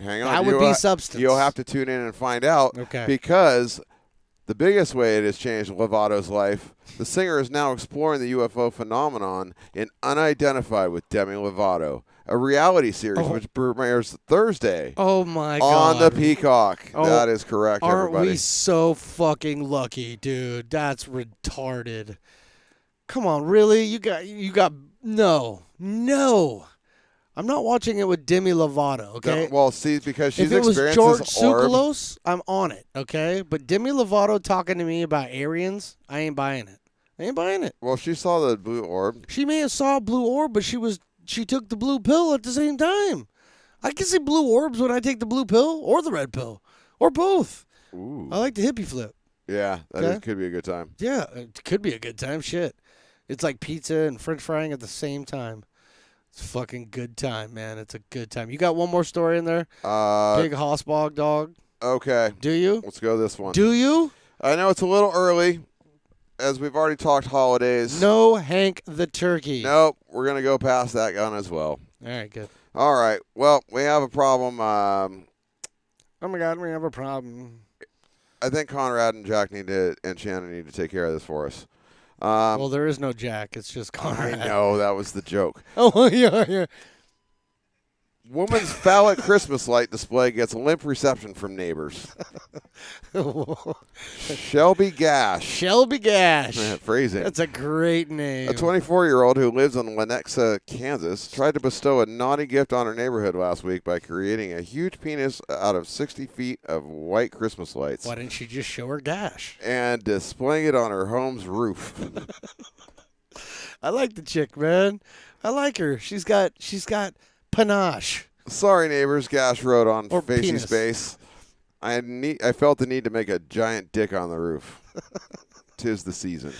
Hang on. That would be substance. You'll have to tune in and find out. Okay. Because the biggest way it has changed Lovato's life, the singer is now exploring the UFO phenomenon in Unidentified with Demi Lovato, a reality series which premieres Thursday. Oh, my God. On the Peacock. Oh, that is correct, aren't everybody. we so fucking lucky, dude? That's retarded. Come on, really? You got no. I'm not watching it with Demi Lovato, okay? Well, see, because she's if it was experienced George this orb. Tsoukalos, I'm on it, okay? But Demi Lovato talking to me about Aryans, I ain't buying it. I ain't buying it. Well, she saw the blue orb. She may have saw a blue orb, but she took the blue pill at the same time. I can see blue orbs when I take the blue pill or the red pill or both. Ooh. I like the hippie flip. Yeah, that Okay. could be a good time. Yeah, it could be a good time. Shit. It's like pizza and french frying at the same time. It's a fucking good time, man. It's a good time. You got one more story in there? Big Hossbog dog. Okay. Do you? Let's go this one. Do you? I know it's a little early, as we've already talked holidays. No Hank the turkey. Nope, we're going to go past that gun as well. All right, good. All right. Well, we have a problem. Oh, my God, we have a problem. I think Conrad and Jack and Shannon need to take care of this for us. Well, there is no Jack. It's just I Conrad. know, that was the joke. Oh, yeah. Woman's phallic Christmas light display gets a limp reception from neighbors. Shelby Gash. Shelby Gash. Phrasing. That's a great name. A 24-year-old who lives in Lenexa, Kansas, tried to bestow a naughty gift on her neighborhood last week by creating a huge penis out of 60 feet of white Christmas lights Why didn't she just show her gash? and displaying it on her home's roof. I like the chick, man. I like her. She's got panache. Sorry, neighbors, Gash wrote on Or Facey penis. Space. I felt the need to make a giant dick on the roof. 'Tis the season.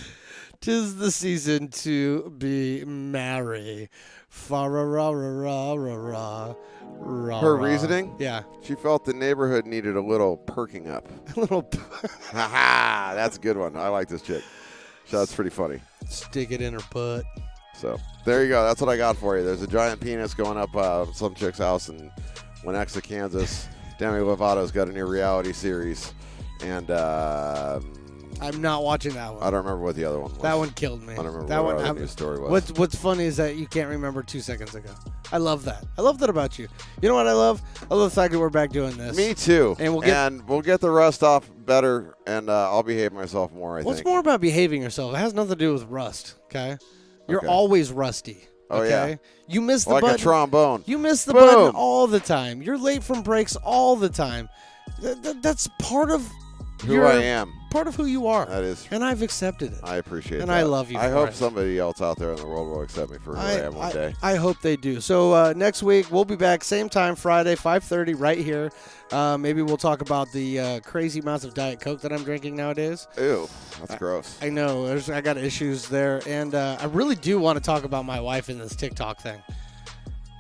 'Tis the season to be merry. Fa-ra-ra-ra-ra-ra-ra. Her reasoning? Yeah. She felt the neighborhood needed a little perking up. A little Ha ha! That's a good one. I like this chick. So that's pretty funny. stick it in her butt. So there you go. That's what I got for you. There's a giant penis going up some chick's house in Lenexa, Kansas. Demi Lovato's got a new reality series, and I'm not watching that one. I don't remember what the other one was. That one killed me. I don't remember that what one. our news story was. What's funny is that you can't remember 2 seconds ago. I love that. I love that about you. You know what I love? I love the fact that we're back doing this. Me too. And we'll get the rust off better, and I'll behave myself more. I What's think. more about behaving yourself? It has nothing to do with rust. Okay. You're Okay. always rusty. Oh, okay? yeah. You miss the Like button. a trombone. You miss the Boom. button all the time. You're late from breaks all the time. That's part of Who I am. Part of who you are. That is. And I've accepted it. I appreciate And that. I love you I for hope it. somebody else out there in the world will accept me for who I am one day. I hope they do. So next week we'll be back same time Friday 5:30 right here. Maybe we'll talk about the crazy amounts of Diet Coke that I'm drinking nowadays. Ew, that's gross. I know. I got issues there, and I really do want to talk about my wife in this TikTok thing.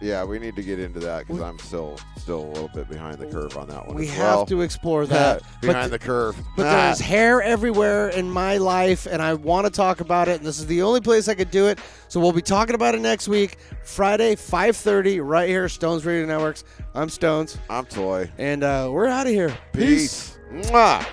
Yeah, we need to get into that because I'm still a little bit behind the curve on that one. We as have well. to explore that. behind the curve. But there's hair everywhere in my life, and I want to talk about it, and this is the only place I could do it. So we'll be talking about it next week, Friday, 5:30, right here, Stones Radio Networks. I'm Stones. I'm Toy. And we're out of here. Peace. Mwah.